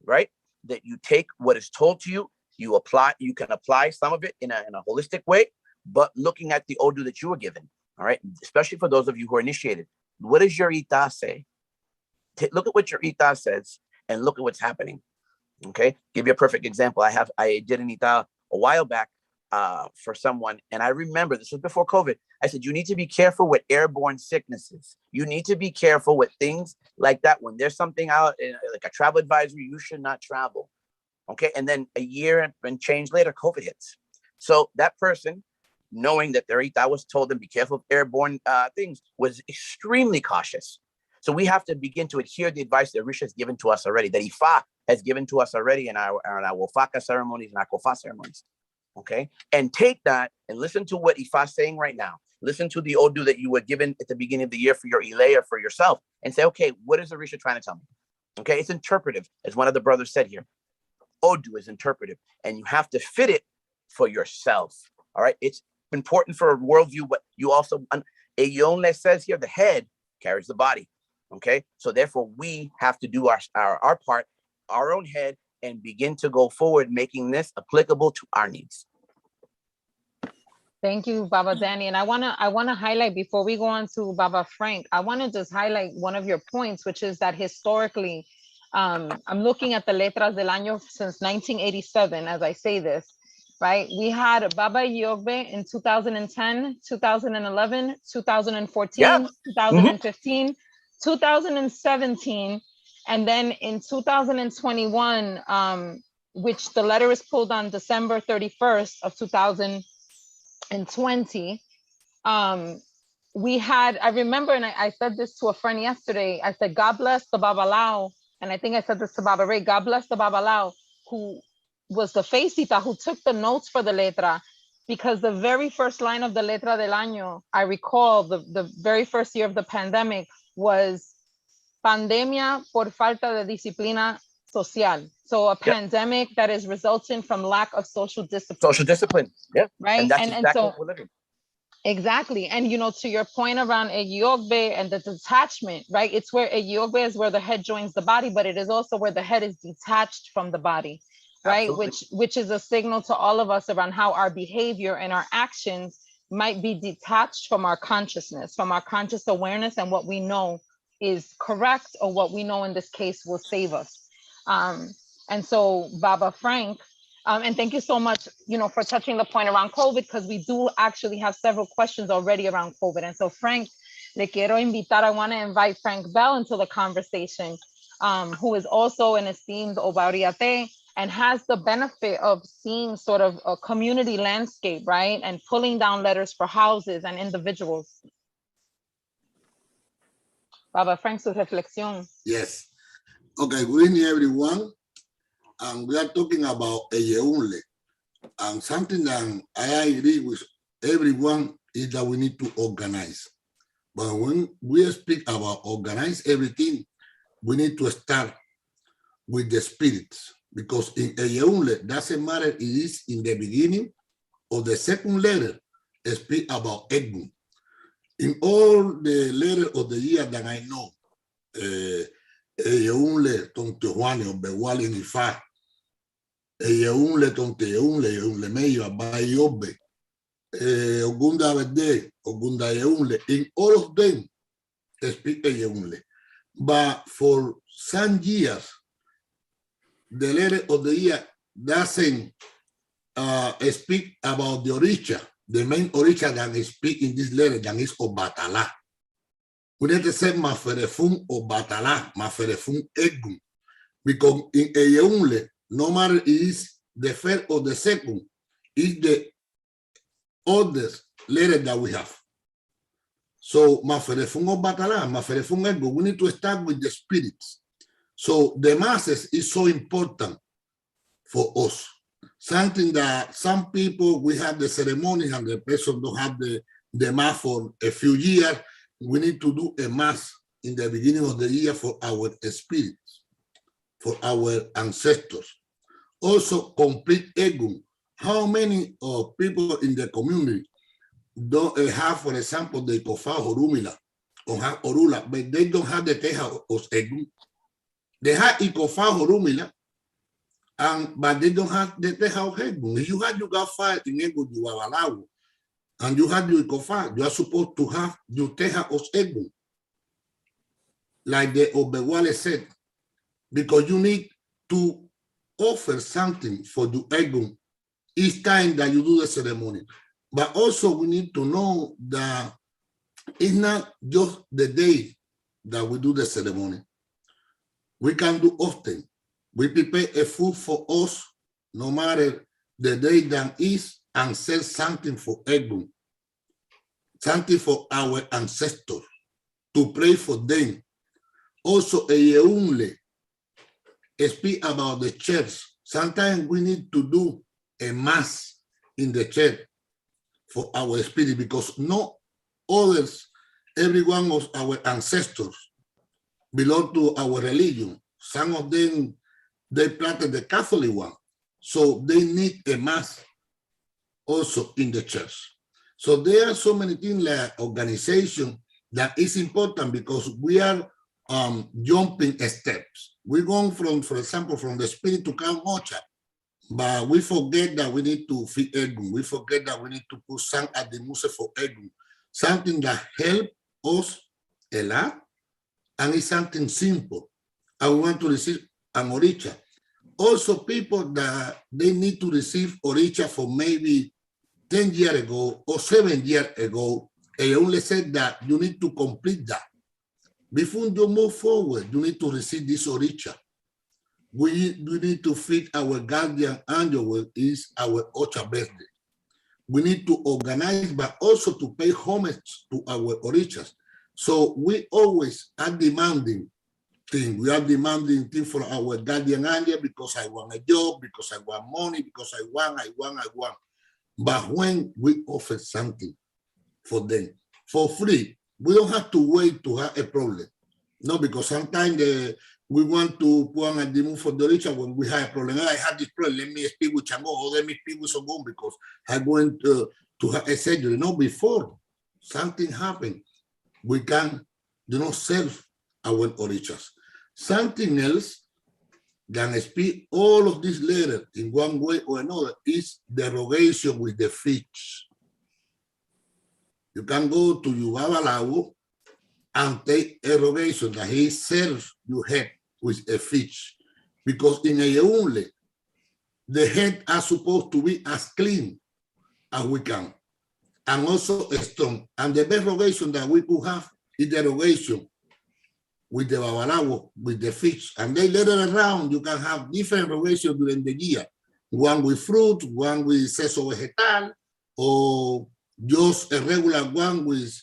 right, that you take what is told to you, you can apply some of it in a holistic way, but looking at the Odu that you were given, all right, especially for those of you who are initiated. What does your Ita say? Look at what your Ita says and look at what's happening, okay? Give you a perfect example. I did an Ita a while back for someone, and I remember, this was before COVID, I said, you need to be careful with airborne sicknesses. You need to be careful with things like that. When there's something out, like a travel advisory, you should not travel, okay? And then a year and change later, COVID hits. So that person, knowing that their Ita was told them be careful of airborne things, was extremely cautious. So we have to begin to adhere to the advice that Orisha has given to us already, that Ifa has given to us already in our Wofaka ceremonies and our Kofa ceremonies, okay? And take that and listen to what Ifa is saying right now. Listen to the Odu that you were given at the beginning of the year for your ILES or for yourself, and say, okay, what is Orisha trying to tell me? Okay, it's interpretive, as one of the brothers said here. Odu is interpretive, and you have to fit it for yourself. All right. It's important for a worldview, but you also, Eyonle says here, the head carries the body. Okay. So therefore, we have to do our part, our own head, and begin to go forward, making this applicable to our needs. Thank you, Baba Danny. And I wanna highlight, before we go on to Baba Frank, I wanna just highlight one of your points, which is that historically, I'm looking at the Letras del Año since 1987, as I say this, right? We had Baba Yogbe in 2010, 2011, 2014, Yeah. 2015, 2017, and then in 2021, which the letter is pulled on December 31st of 2020, we had, I remember, and I said this to a friend yesterday, I said, God bless the Babalao, and I think I said this to Baba Ray, God bless the Babalao, who was the Feicita, who took the notes for the letra, because the very first line of the Letra del Año, I recall the very first year of the pandemic was pandemia por falta de disciplina social. So a pandemic that is resulting from lack of social discipline. Social discipline, yeah. Right. And that's exactly so, what we're living. Exactly. And, to your point around Eyogbe and the detachment, right? It's where Eyogbe is where the head joins the body, but it is also where the head is detached from the body, right? Which is a signal to all of us around how our behavior and our actions might be detached from our consciousness, from our conscious awareness and what we know is correct, or what we know in this case will save us. And so, Baba Frank, and thank you so much, for touching the point around COVID, because we do actually have several questions already around COVID. And so, Frank, I want to invite Frank Bell into the conversation, who is also an esteemed Obariate and has the benefit of seeing sort of a community landscape, right? And pulling down letters for houses and individuals. Baba Frank, su reflexión. Yes. Okay, good evening, everyone. And we are talking about Eyeunle. And something that I agree with everyone is that we need to organize. But when we speak about organize everything, we need to start with the spirits. Because in Eyeunle, doesn't matter it is in the beginning or the second letter, speak about Egun. In all the letters of the year that I know, Eyeunle, Tontejuane, Obewale, Nifa, Eyeunle, Tonteyeunle, Eyeunle Meyo, Abayobe, Ogunda Verde, Ogunda Eyeunle, in all of them, speak Eyeunle. But for some years, the letter of the year doesn't speak about the Orisha. The main Orisha that speak in this letter that is Obatala. We need to say Maferefun Obatala, Maferefun Egun. Because in Eyeunle, no matter it is the first or the second, is the oldest letter that we have. So Maferefun Obatala, Maferefun Egun, we need to start with the spirits. So the masses is so important for us. Something that some people, we have the ceremony and the person don't have the mass for a few years. We need to do a mass in the beginning of the year for our spirits, for our ancestors. Also, complete Egun. How many people in the community don't have, for example, the Kofa Horumila or have Orula, but they don't have the Teja of Egun. They have Ikofa Horumila, but they don't have the Teja of Egun. If you have your Gafa in Egun, you are allowed, and you have your Ikofa, you are supposed to have your Teja of Egun. Like the Obewale said, because you need to offer something for the Egun each time that you do the ceremony. But also we need to know that it's not just the day that we do the ceremony. We can do often. We prepare a food for us, no matter the day that is, and sell something for Egun, something for our ancestors, to pray for them. Also, Eyeunle speak about the church. Sometimes we need to do a mass in the church for our spirit, because no others, every one of our ancestors belong to our religion. Some of them they planted the Catholic one. So they need a mass also in the church. So there are so many things like organization that is important because we are jumping steps. We're going from, for example, from the spirit to Count Ocha, but we forget that we need to feed Egun. We forget that we need to put some at the music for Egun. Something that helps us a lot, and it's something simple. I want to receive an Orisha. Also, people that they need to receive Orisha for maybe 10 years ago or 7 years ago, I only said that you need to complete that. Before you move forward, you need to receive this Orisha. We need to feed our guardian angel, is our Ocha birthday. We need to organize, but also to pay homage to our Orishas. So we always are demanding things. We are demanding things for our guardian angel because I want a job, because I want money, because I want. But when we offer something for them for free, we don't have to wait to have a problem. No, because sometimes we want to put on a demand for the Orisha when we have a problem. I have this problem, let me speak with Chango, or let me speak with someone because I'm going to have a surgery. No, before something happened, we can, serve our Orishas. Something else than speak all of these letters in one way or another is derogation with the fish. You can go to your Babalawo and take derogation that he serves your head with a fish. Because in a only, the head are supposed to be as clean as we can, and also strong. And the best derogation that we could have is derogation with the Babalawo, with the fish, and they let it around. You can have different relations during the year. One with fruit, one with seso vegetal, or just a regular one with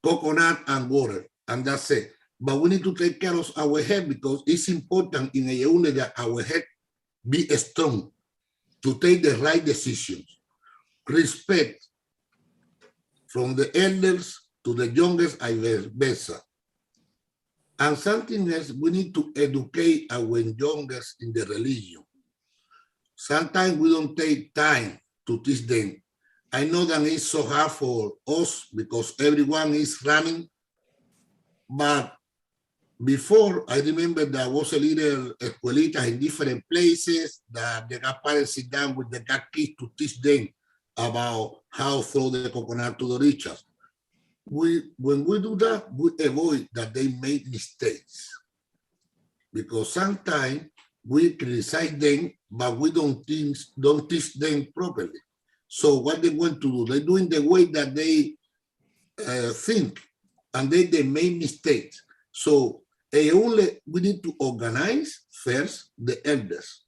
coconut and water, and that's it. But we need to take care of our head because it's important in a unit that our head be strong to take the right decisions. Respect from the elders to the youngest, I versa. And something else, we need to educate our youngest in the religion. Sometimes we don't take time to teach them. I know that it's so hard for us because everyone is running, but before, I remember there was a little escuelita in different places that the parents sit down with the kids to teach them about how to throw the coconut to the Orishas. When we do that, we avoid that they make mistakes because sometimes we criticize them, but we don't teach them properly. So what they want to do, they're doing the way that they think, and they make mistakes. So we need to organize first the elders.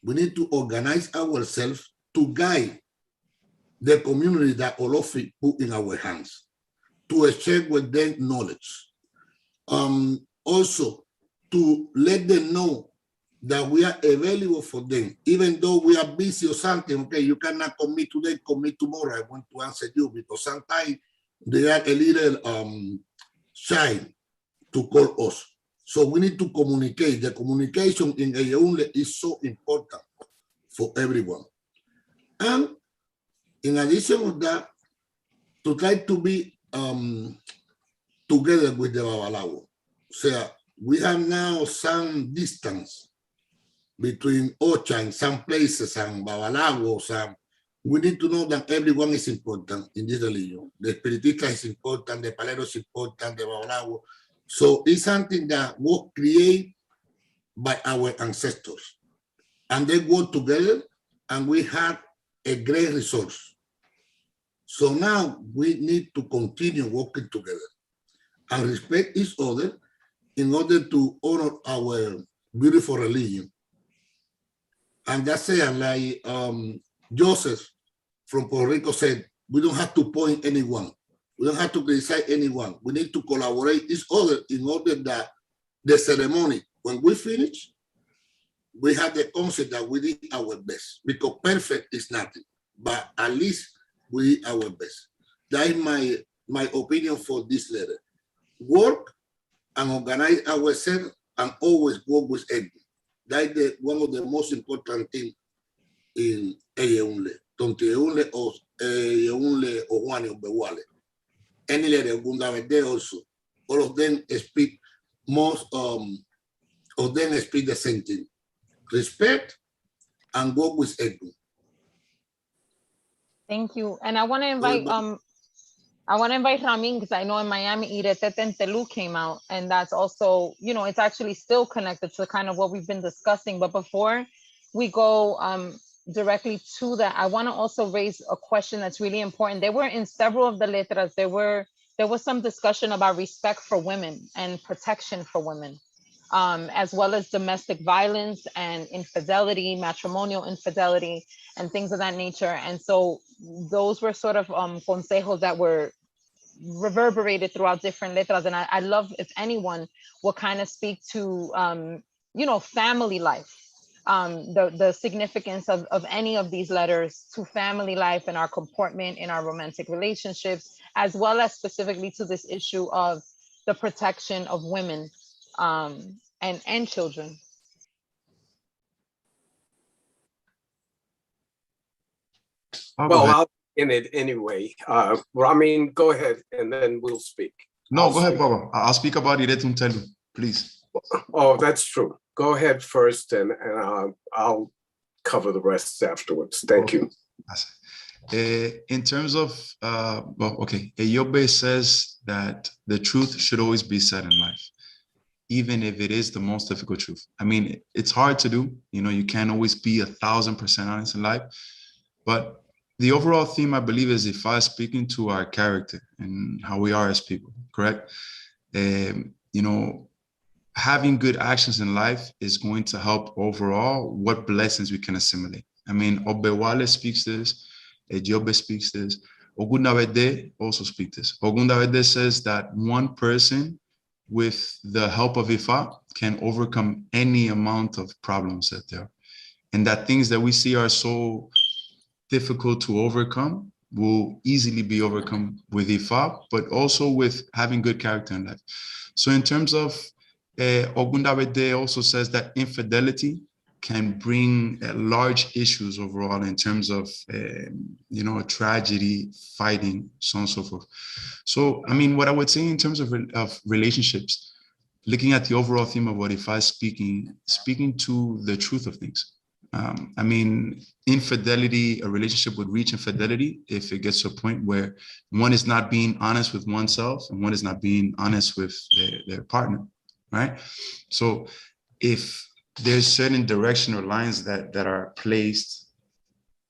We need to organize ourselves to guide the community that Olofi put in our hands, to exchange with them knowledge. Also, to let them know that we are available for them, even though we are busy or something. Okay, you cannot commit today, commit tomorrow. I want to answer you because sometimes they are a little shy to call us. So we need to communicate. The communication in Ayaunle is so important for everyone. And in addition to that, to try to be together with the Babalawo. So we have now some distance between Ocha in some places and Babalawo. We need to know that everyone is important in this religion. The Spiritista is important, the Palero is important, the Babalawo. So it's something that was created by our ancestors. And they work together, and we had a great resource. So now we need to continue working together and respect each other in order to honor our beautiful religion. And that's it, like Joseph from Puerto Rico said, we don't have to point anyone. We don't have to criticize anyone. We need to collaborate each other in order that the ceremony, when we finish, we have the concept that we did our best, because perfect is nothing, but at least we did our best. That is my opinion for this letter. Work and organize ourselves and always work with Edwin. That's one of the most important things in Eyeunle. Tonti Eyeunle or Eyeunle or Juan Obewale. Any letter Gundavede also. All of them speak most of them speak the same thing. Respect and work with Edwin. Thank you. And I want to invite Ramin, because I know in Miami, Iretete and Telu came out, and that's also, you know, it's actually still connected to kind of what we've been discussing. But before we go directly to that, I want to also raise a question that's really important. There were in several of the letras, there was some discussion about respect for women and protection for women, as well as domestic violence and infidelity, matrimonial infidelity, and things of that nature. And so those were sort of consejos that were reverberated throughout different letras. And I love if anyone will kind of speak to, you know, family life, the significance of any of these letters to family life and our comportment in our romantic relationships, as well as specifically to this issue of the protection of women and children. Well, I'll in it anyway. Ramin, go ahead, and then we'll speak. No, go ahead, Baba. I'll speak about it Telu, please. Oh, that's true. Go ahead first, and I'll cover the rest afterwards. Thank you. In terms of, well, okay, Eyobe says that the truth should always be said in life, even if it is the most difficult truth. I mean, it's hard to do. You know, you can't always be 1,000% honest in life, but the overall theme, I believe, is Ifa speaking to our character and how we are as people, correct? You know, having good actions in life is going to help overall what blessings we can assimilate. I mean, Obewale speaks this, Ejobe speaks this, Ogundawede also speaks this. Ogundawede says that one person with the help of Ifa can overcome any amount of problems that there are. And that things that we see are so difficult to overcome will easily be overcome with Ifa, but also with having good character in life. So in terms of Ogundawede also says that infidelity can bring large issues overall in terms of, you know, tragedy, fighting, so on and so forth. So, I mean, what I would say in terms of relationships, looking at the overall theme of what Ifa is speaking to the truth of things. I mean, infidelity, a relationship would reach infidelity if it gets to a point where one is not being honest with oneself and one is not being honest with their partner, right? So if there's certain direction or lines that are placed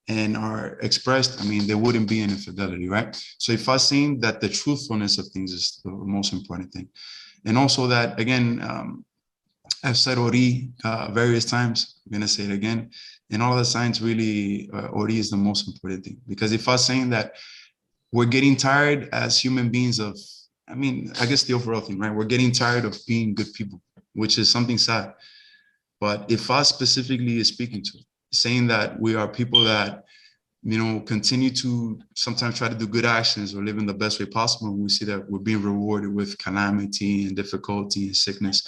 and are expressed, I mean, there wouldn't be an infidelity, right? So if I'm saying that the truthfulness of things is the most important thing. And also that, again, I've said Ori various times, I'm gonna say it again. In all of the signs, really, Ori is the most important thing. Because if I'm saying that we're getting tired as human beings of, I mean, I guess the overall thing, right? We're getting tired of being good people, which is something sad. But if I specifically is speaking to, saying that we are people that, you know, continue to sometimes try to do good actions or live in the best way possible, we see that we're being rewarded with calamity and difficulty and sickness.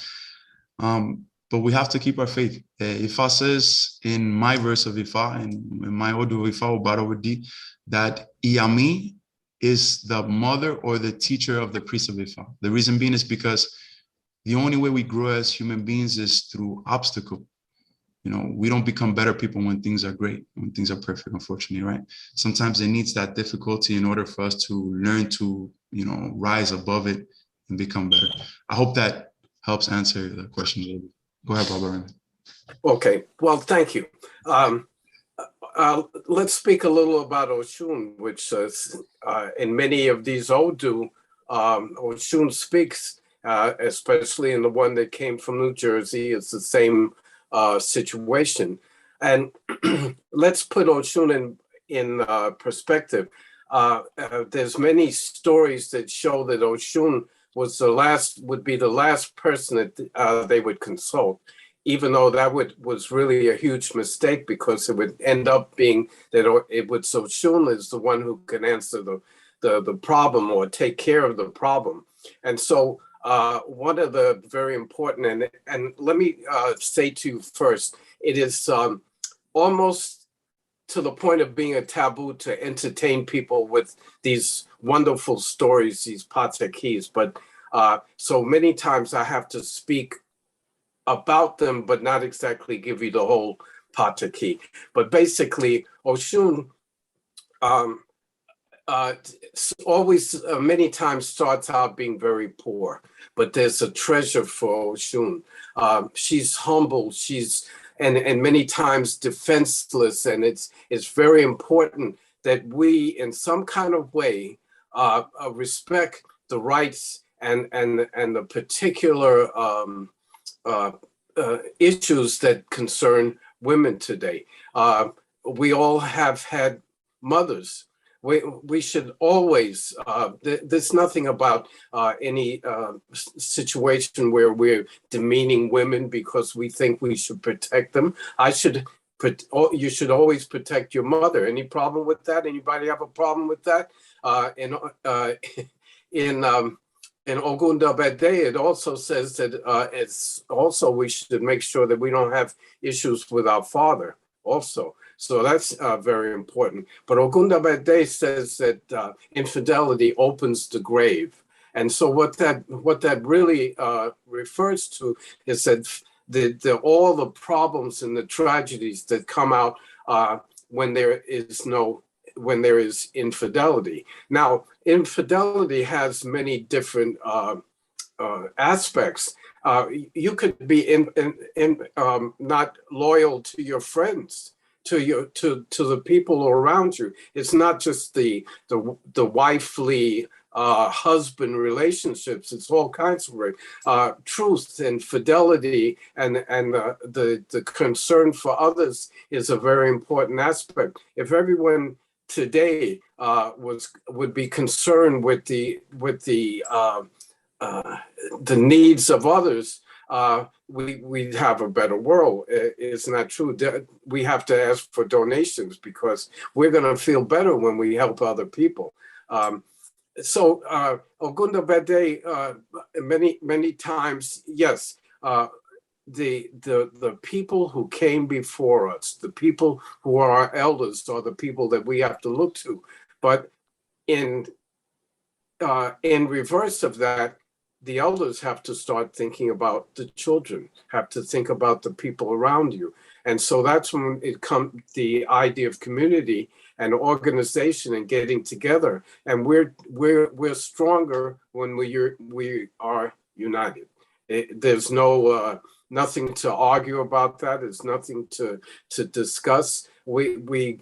But we have to keep our faith. Ifa says in my verse of Ifa, and in my Odu Ifa Obarowadi, that Iyami is the mother or the teacher of the priest of Ifa. The reason being is because the only way we grow as human beings is through obstacle. You know, we don't become better people when things are great, when things are perfect, unfortunately, right? Sometimes it needs that difficulty in order for us to learn to, you know, rise above it and become better. I hope that helps answer the question. Go ahead, Barbara. Okay, well, thank you. Let's speak a little about Oshun, which in many of these Odu, Oshun speaks, especially in the one that came from New Jersey. It's the same situation. And let's put Oshun in perspective. There's many stories that show that Oshun would be the last person that they would consult, even though that was really a huge mistake, because it would end up being that Oshun is the one who can answer the problem or take care of the problem. And so one of the very important, and let me say to you first, it is almost to the point of being a taboo to entertain people with these wonderful stories, these patekis, but so many times I have to speak about them, but not exactly give you the whole pateki. But basically, Oshun always many times starts out being very poor, but there's a treasure for Oshun. She's humble, she's and many times defenseless, and it's very important that we, in some kind of way, respect the rights and the particular issues that concern women today. We all have had mothers. We should always, there's nothing about any situation where we're demeaning women because we think we should protect them. You should always protect your mother. Any problem with that? Anybody have a problem with that? In Ogunda Bede, it also says that it's also we should make sure that we don't have issues with our father also. So that's very important. But Ogunda Bede says that infidelity opens the grave. And so what that really refers to is that all the problems and the tragedies that come out when there is infidelity. Now, infidelity has many different aspects. You could be not loyal to your friends, to the people around you. It's not just the wifely husband relationships. It's all kinds of truth and fidelity, and the concern for others is a very important aspect. If everyone today would be concerned with the needs of others, we'd have a better world. It's not true. We have to ask for donations because we're going to feel better when we help other people. So Ogunda Bede, many times, yes, the people who came before us, the people who are our elders, are the people that we have to look to. But in reverse of that, the elders have to start thinking about the children, have to think about the people around you. And so that's when it comes, the idea of community and organization and getting together. And we're stronger when we are united. There's nothing to argue about that. There's nothing to discuss. We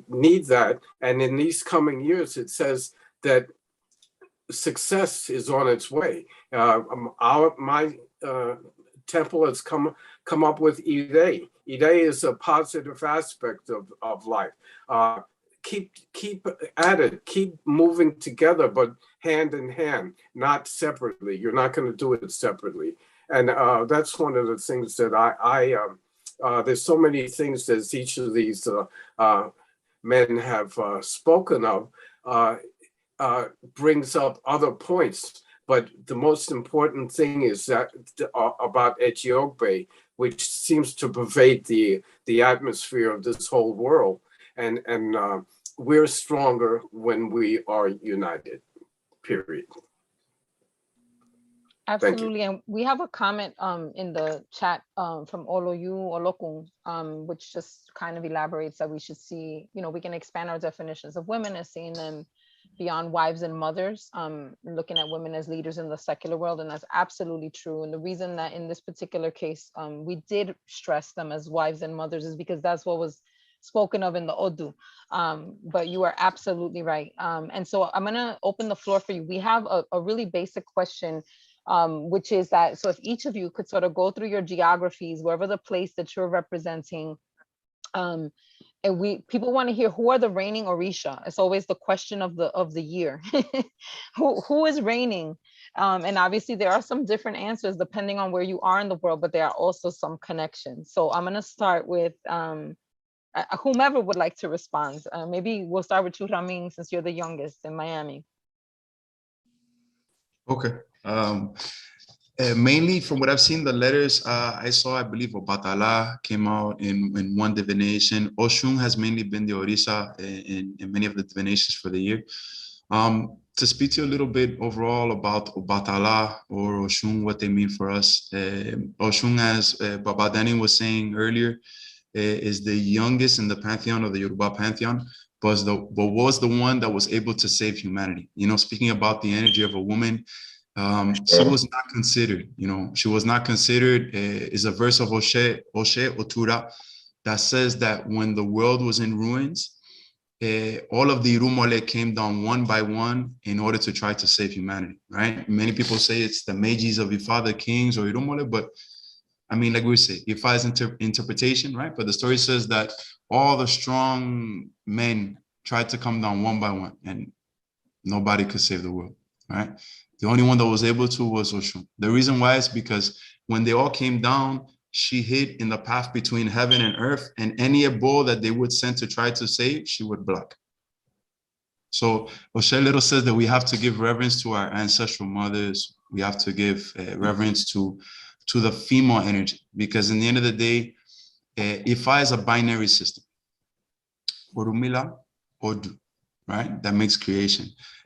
need that. And in these coming years, it says that success is on its way. My temple has come up with Ide. Ide is a positive aspect of life. Keep at it. Keep moving together, but hand in hand, not separately. You're not going to do it separately. And that's one of the things that there's so many things that each of these men have spoken of. Brings up other points, but the most important thing is that about Ethiopia, which seems to pervade the atmosphere of this whole world, and we're stronger when we are united. Period. Absolutely, and we have a comment in the chat from Oloyu Olokun, which just kind of elaborates that we should see, we can expand our definitions of women as seeing them beyond wives and mothers, looking at women as leaders in the secular world, and that's absolutely true. And the reason that in this particular case, we did stress them as wives and mothers is because that's what was spoken of in the Odu. But you are absolutely right. And so I'm gonna open the floor for you. We have a really basic question, which is that, so if each of you could sort of go through your geographies, wherever the place that you're representing, and people want to hear who are the reigning Orisha. It's always the question of the year. who is reigning? And obviously there are some different answers depending on where you are in the world, but there are also some connections. So I'm going to start with whomever would like to respond. Maybe we'll start with you, Ramin, since you're the youngest in Miami. Okay. Um, mainly from what I've seen, the letters I saw, I believe Obatala came out in one divination. Oshun has mainly been the Orisha in many of the divinations for the year. To speak to you a little bit overall about Obatala or Oshun, what they mean for us. Oshun, as Baba Danny was saying earlier, is the youngest in the pantheon of the Yoruba pantheon, but was the one that was able to save humanity. You know, speaking about the energy of a woman, she was not considered, you know, she was not considered. Is a verse of Oshe Otura that says that when the world was in ruins, all of the Irumole came down one by one in order to try to save humanity, right? Many people say it's the Meijis of Ifa, the kings, or Irumole, but I mean, like we say, Ifa is interpretation, right? But the story says that all the strong men tried to come down one by one, and nobody could save the world, right? The only one that was able to was Oshun. The reason why is because when they all came down, she hid in the path between heaven and earth, and any bull that they would send to try to save, she would block. So Oshe Little says that we have to give reverence to our ancestral mothers. We have to give reverence to the female energy, because in the end of the day, Ifa is a binary system. Orumila, Odu, right? That makes creation.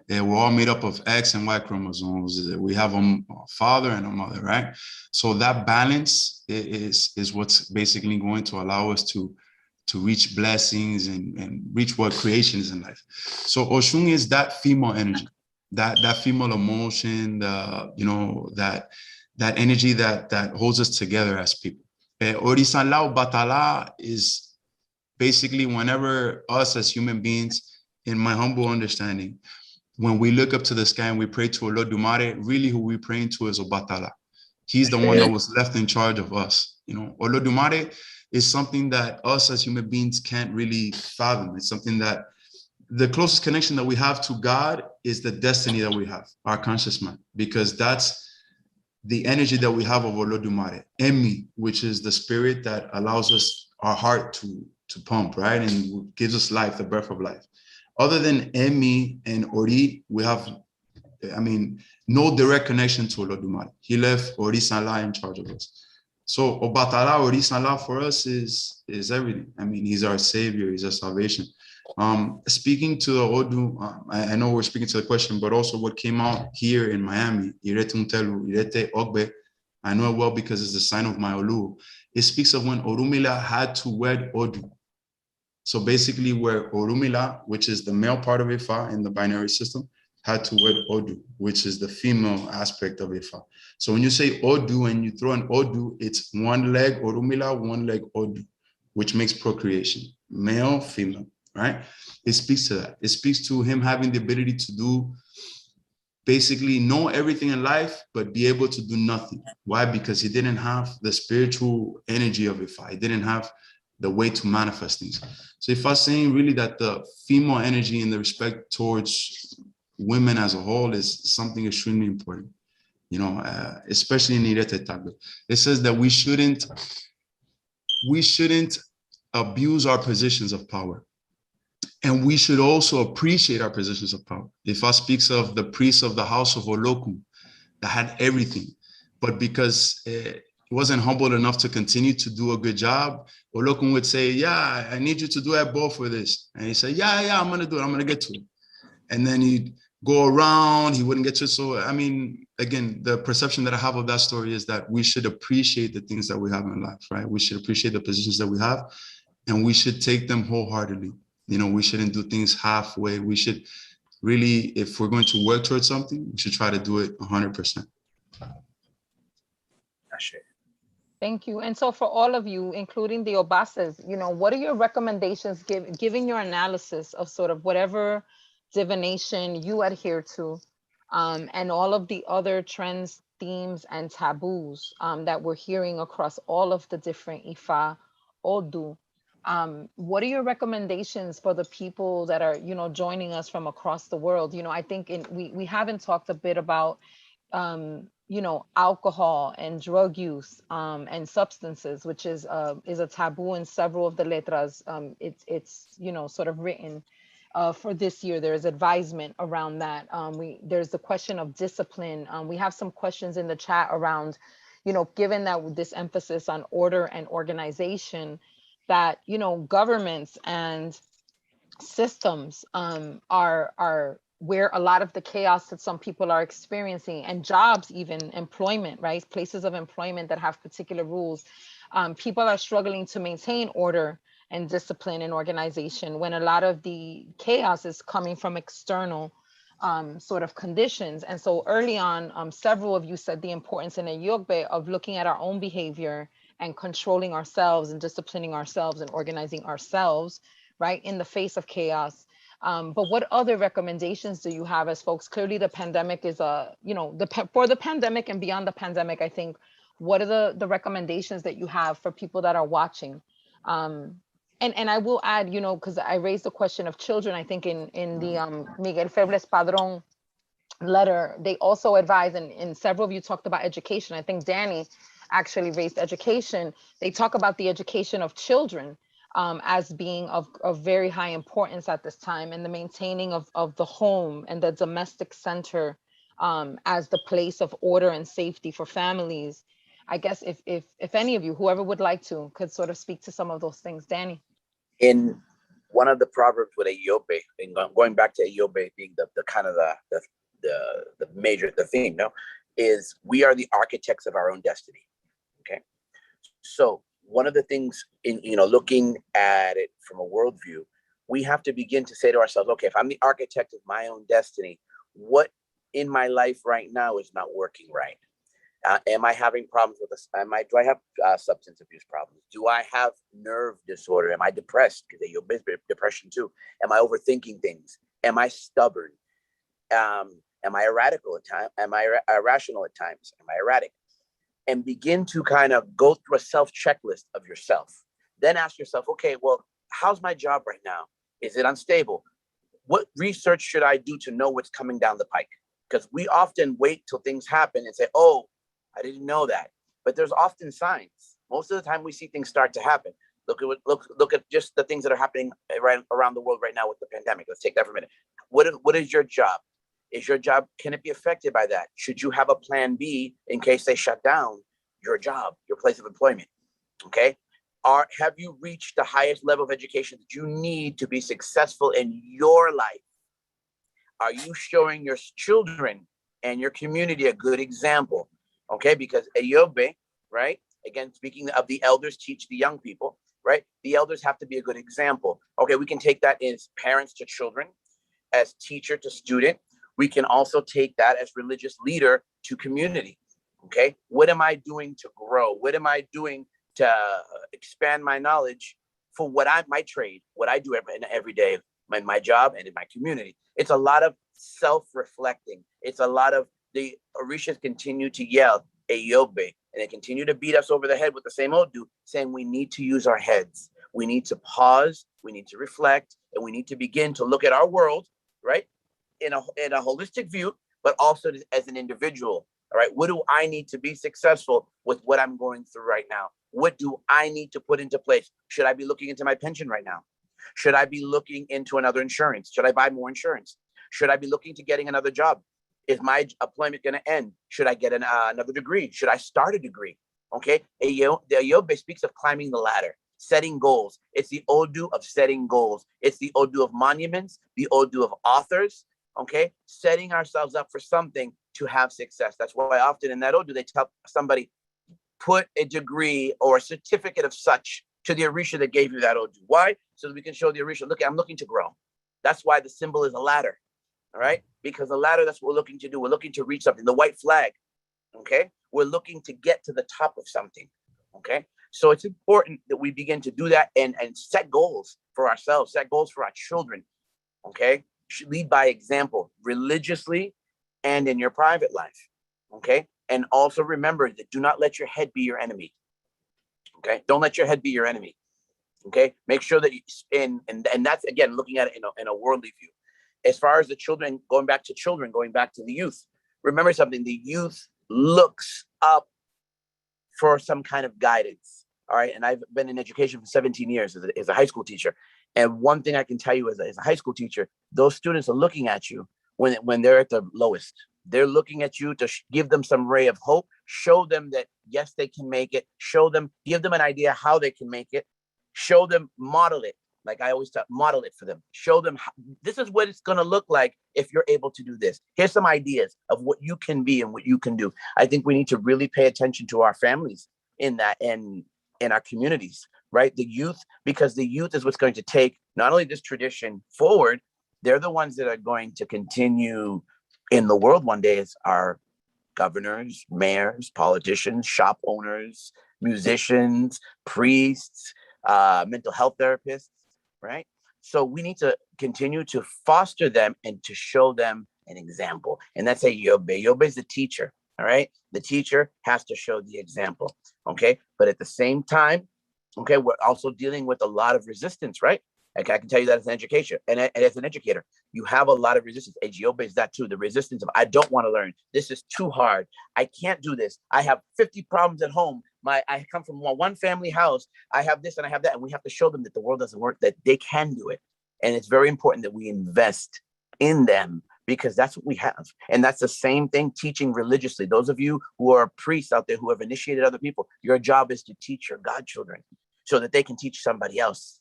We're all made up of X and Y chromosomes. We have a father and a mother, right? So that balance is what's basically going to allow us to reach blessings and reach what creation is in life. So Oshun is that female energy, that female emotion, you know, that energy that holds us together as people. Orisanla Batala is basically whenever us as human beings, in my humble understanding, when we look up to the sky and we pray to Olodumare, really who we're praying to is Obatala. He's the one that was left in charge of us. You know, Olodumare is something that us as human beings can't really fathom. It's something that the closest connection that we have to God is the destiny that we have, our conscious mind, because that's the energy that we have of Olodumare. Emi, which is the spirit that allows us, our heart to pump, right? And gives us life, the breath of life. Other than Emi and Ori, we have, I mean, no direct connection to Olodumare. He left Orisanla in charge of us. So Obatala, Orisanla for us is everything. I mean, he's our savior, he's our salvation. Speaking to the Odu, I know we're speaking to the question, but also what came out here in Miami, Irete Untelu, Irete Ogbe, I know it well because it's the sign of my Olu. It speaks of when Orumila had to wed Odu. So basically where Orumila, which is the male part of Ifa in the binary system, had to wed Odu, which is the female aspect of Ifa. So when you say Odu and you throw an Odu, it's one leg Orumila, one leg Odu, which makes procreation, male, female, right? It speaks to that. It speaks to him having the ability to do, basically know everything in life, but be able to do nothing. Why? Because he didn't have the spiritual energy of Ifa. He didn't have the way to manifest things. So if I'm saying really that the female energy and the respect towards women as a whole is something extremely important, you know, especially in Irete Tagbe. It says that we shouldn't abuse our positions of power. And we should also appreciate our positions of power. Ifa speaks of the priest of the house of Olokum that had everything, but because he wasn't humble enough to continue to do a good job, Olokun would say, yeah, I need you to do a ball for this. And he said, yeah, I'm going to do it. I'm going to get to it. And then he'd go around, he wouldn't get to it. So, I mean, again, the perception that I have of that story is that we should appreciate the things that we have in life, right? We should appreciate the positions that we have, and we should take them wholeheartedly. You know, we shouldn't do things halfway. We should really, if we're going to work towards something, we should try to do it 100%. Thank you. And so for all of you, including the Obasas, you know, what are your recommendations, giving your analysis of sort of whatever divination you adhere to, and all of the other trends, themes, and taboos that we're hearing across all of the different Ifa, Odu. What are your recommendations for the people that are, you know, joining us from across the world? You know, I think we haven't talked a bit about, you know, alcohol and drug use and substances, which is a taboo in several of the letras. It's you know, sort of written. for this year. There's advisement around that. There's the question of discipline. We have some questions in the chat around, given that this emphasis on order and organization, that, governments and systems are where a lot of the chaos that some people are experiencing, and jobs, even employment, right? Places of employment that have particular rules. People are struggling to maintain order and discipline and organization when a lot of the chaos is coming from external sort of conditions. And so early on, several of you said the importance in a Yogbe of looking at our own behavior and controlling ourselves and disciplining ourselves and organizing ourselves, right, in the face of chaos. But what other recommendations do you have as folks? Clearly the pandemic is for the pandemic and beyond the pandemic, I think, what are the recommendations that you have for people that are watching? And I will add, because I raised the question of children, I think in the Miguel Febles Padron letter, they also advise, and several of you talked about education. I think Danny actually raised education. They talk about the education of children as being of very high importance at this time, and the maintaining of the home and the domestic center as the place of order and safety for families. I guess if any of you, whoever would like to, could sort of speak to some of those things. Danny. In one of the proverbs with Ayobe, and going back to Ayobe being the kind of the major, the theme, no, is we are the architects of our own destiny. Okay. So one of the things in, looking at it from a worldview, we have to begin to say to ourselves, okay, if I'm the architect of my own destiny, what in my life right now is not working right? Am I having problems with this? Do I have substance abuse problems? Do I have nerve disorder? Am I depressed? Because you're depression too. Am I overthinking things? Am I stubborn? Am I irrational at times? Am I irrational at times? Am I erratic? And begin to kind of go through a self checklist of yourself. Then ask yourself, okay, well, how's my job right now? Is it unstable? What research should I do to know what's coming down the pike? Because we often wait till things happen and say, oh, I didn't know that. But there's often signs. Most of the time we see things start to happen. Look at just the things that are happening right around the world right now with the pandemic. Let's take that for a minute. What is your job? Is your job, can it be affected by that? Should you have a plan B in case they shut down your job, your place of employment? Okay. Have you reached the highest level of education that you need to be successful in your life? Are you showing your children and your community a good example? Okay, because Ayobe, right? Again, speaking of the elders teach the young people, right? The elders have to be a good example. Okay, we can take that as parents to children, as teacher to student. We can also take that as religious leader to community. Okay, what am I doing to grow? What am I doing to expand my knowledge for my trade, what I do every day, my job and in my community? It's a lot of self-reflecting. It's a lot of the Orishas continue to yell, Ayobe, and they continue to beat us over the head with the same Odu, saying we need to use our heads. We need to pause, we need to reflect, and we need to begin to look at our world, right? In a holistic view, but also as an individual. All right, what do I need to be successful with what I'm going through right now? What do I need to put into place? Should I be looking into my pension right now? Should I be looking into another insurance? Should I buy more insurance? Should I be looking to getting another job? Is my employment going to end? Should I get another degree? Should I start a degree? Okay, the Ayobe speaks of climbing the ladder, setting goals. It's the Odu of setting goals. It's the Odu of monuments, the Odu of authors, okay? Setting ourselves up for something to have success. That's why often in that Odu, they tell somebody, put a degree or a certificate of such to the Orisha that gave you that Odu. Why? So that we can show the Orisha, look, I'm looking to grow. That's why the symbol is a ladder. All right, because the ladder, that's what we're looking to do. We're looking to reach something. The white flag, okay? We're looking to get to the top of something, okay? So it's important that we begin to do that and set goals for ourselves, set goals for our children, okay? Should lead by example, religiously and in your private life, okay? And also remember that do not let your head be your enemy, okay? Don't let your head be your enemy, okay? Make sure that and that's, again, looking at it in a worldly view. As far as the children, going back to the youth, remember something, the youth looks up for some kind of guidance, all right? And I've been in education for 17 years as a high school teacher. And one thing I can tell you as a high school teacher, those students are looking at you when they're at the lowest. They're looking at you to give them some ray of hope, show them that, yes, they can make it, show them, give them an idea how they can make it, show them, model it. Like I always tell, model it for them. Show them, this is what it's going to look like if you're able to do this. Here's some ideas of what you can be and what you can do. I think we need to really pay attention to our families in that, and in our communities, right? The youth, because the youth is what's going to take not only this tradition forward, they're the ones that are going to continue in the world one day as our governors, mayors, politicians, shop owners, musicians, priests, mental health therapists, right? So we need to continue to foster them and to show them an example. And that's a Yobe. Yobe is the teacher, all right? The teacher has to show the example, okay? But at the same time, okay, we're also dealing with a lot of resistance, right? Like I can tell you that as an education and as an educator, you have a lot of resistance. Yobe is that too. The resistance of, I don't want to learn. This is too hard. I can't do this. I have 50 problems at home. I come from one family house. I have this and I have that. And we have to show them that the world doesn't work, that they can do it. And it's very important that we invest in them, because that's what we have. And that's the same thing teaching religiously. Those of you who are priests out there who have initiated other people, your job is to teach your godchildren so that they can teach somebody else.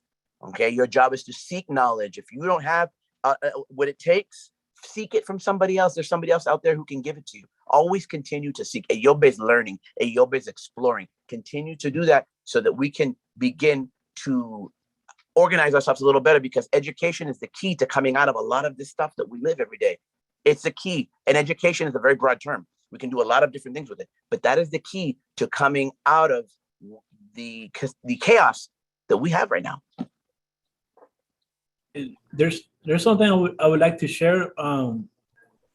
Okay, your job is to seek knowledge. If you don't have what it takes, seek it from somebody else. There's somebody else out there who can give it to you. Always continue to seek. Yobe is learning. Yobe is exploring. Continue to do that so that we can begin to organize ourselves a little better, because education is the key to coming out of a lot of this stuff that we live every day. It's the key. And education is a very broad term. We can do a lot of different things with it, but that is the key to coming out of the chaos that we have right now. There's something I would like to share.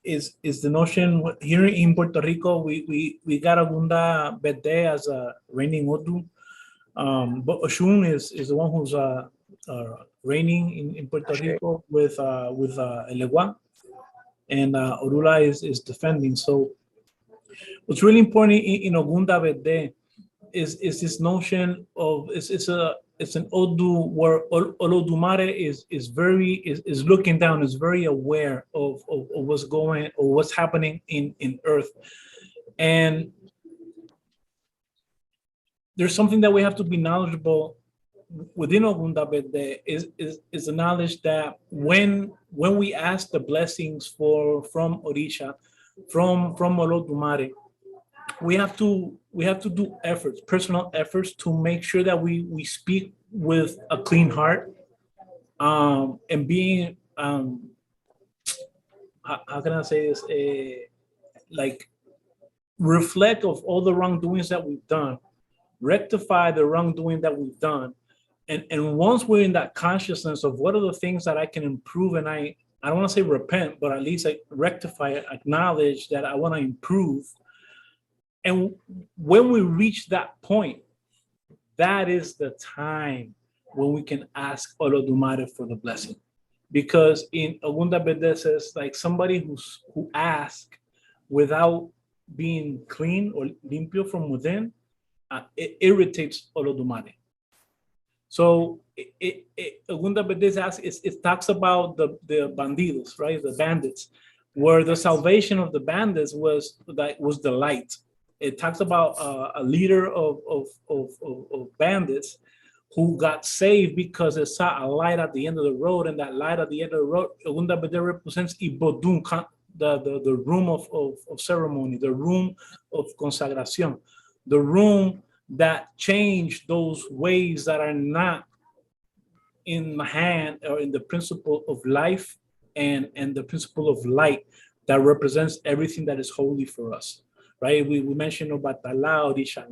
Is the notion here in Puerto Rico, we got Ogunda Bede as a reigning Odu, but Oshun is the one who's reigning in Puerto Rico with Eleguá, and Orula is defending. So what's really important in Ogunda Bede is this notion of it's an Odu where Olodumare is looking down, is very aware of what's going or what's happening in Earth. And there's something that we have to be knowledgeable within Ogunda Bede is the knowledge that when we ask the blessings from Orisha, from Olodumare, we have to do efforts, personal efforts, to make sure that we speak with a clean heart, and being how can I say this, like reflect of all the wrongdoings that we've done, rectify the wrongdoing that we've done, and once we're in that consciousness of what are the things that I can improve, and I don't want to say repent, but at least like rectify, acknowledge that I want to improve. And when we reach that point, that is the time when we can ask Olodumare for the blessing. Because in Ogunda Bede says, like, somebody who asks without being clean or limpio from within, it irritates Olodumare. So Ogunda Bede asks, it talks about the bandidos, right? The bandits, where the salvation of the bandits was the light. It talks about a leader of bandits who got saved because they saw a light at the end of the road, and that light at the end of the road, Ogunda Bede represents Ibodun, the room of ceremony, the room of consagración, the room that changed those ways that are not in the hand or in the principle of life and the principle of light that represents everything that is holy for us. Right, we mentioned Obatala, Orisha,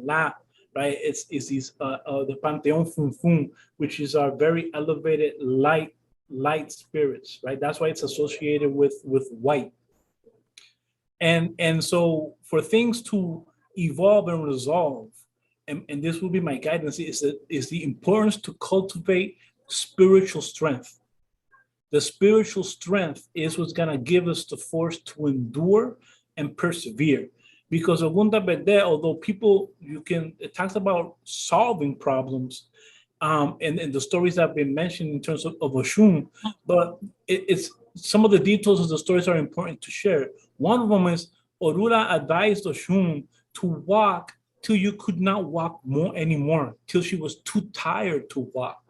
right? It's these the Pantheon Funfun, which is our very elevated light spirits, right? That's why it's associated with white. And so for things to evolve and resolve, and this will be my guidance, is the importance to cultivate spiritual strength. The spiritual strength is what's gonna give us the force to endure and persevere. Because Ogunda Bede, although it talks about solving problems, and the stories that have been mentioned in terms of Oshun, but it's some of the details of the stories are important to share. One of them is Orula advised Oshun to walk till you could not walk anymore, till she was too tired to walk.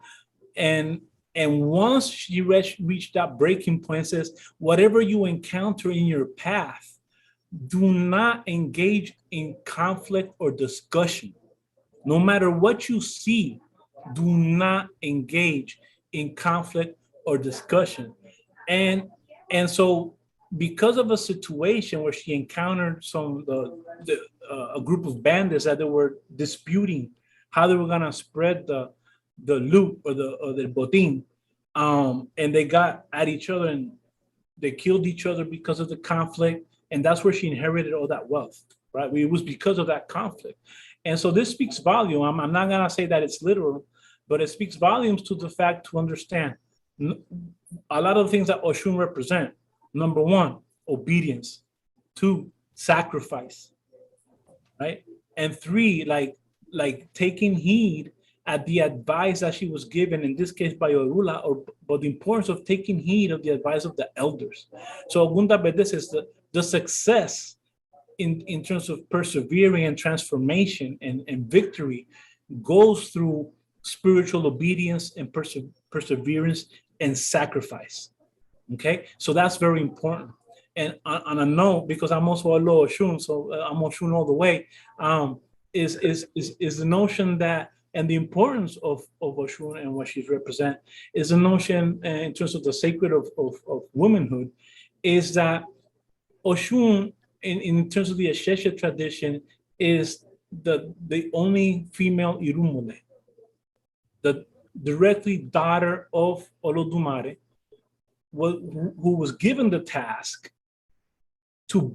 And once she reached that breaking point, says, whatever you encounter in your path, do not engage in conflict or discussion. No matter what you see, do not engage in conflict or discussion. And so because of a situation where she encountered a group of bandits that they were disputing how they were gonna spread the loot or the botín, and they got at each other and they killed each other because of the conflict, and that's where she inherited all that wealth, right? It was because of that conflict. And so this speaks volume. I'm not gonna say that it's literal, but it speaks volumes to the fact to understand a lot of the things that Oshun represent. Number one, obedience. Two, sacrifice, right? And three, like taking heed at the advice that she was given, in this case by Orula, but the importance of taking heed of the advice of the elders. So Ogunda Bede says the success in terms of persevering and transformation and victory goes through spiritual obedience and perseverance and sacrifice. Okay, so that's very important. And on a note, because I'm also a Lo Oshun, so I'm Oshun all the way, is the notion that, and the importance of Oshun and what she's represent, is the notion in terms of the sacred of womanhood, is that Oshun, in terms of the Ashesha tradition, is the only female Irumule, the directly daughter of Olodumare, who was given the task to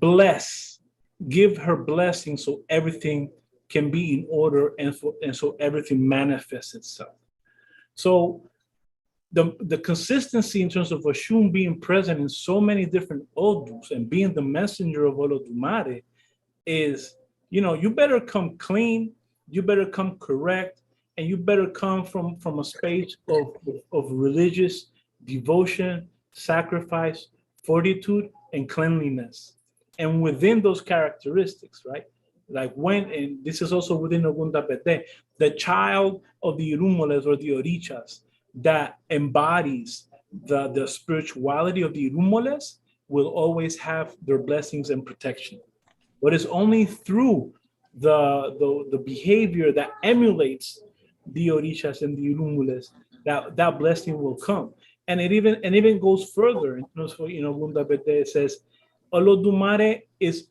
give her blessing so everything can be in order and so everything manifests itself. So the consistency in terms of Oshun being present in so many different odus and being the messenger of Olodumare is, you better come clean, you better come correct, and you better come from a space of religious devotion, sacrifice, fortitude, and cleanliness. And within those characteristics, right? Like and this is also within Ogunda Bede, the child of the Irumules or the Orishas that embodies the spirituality of the Irumules will always have their blessings and protection. But it's only through the behavior that emulates the Orishas and the Irumules that blessing will come. And it even goes further in terms of, Ogunda Bede says, Olodumare is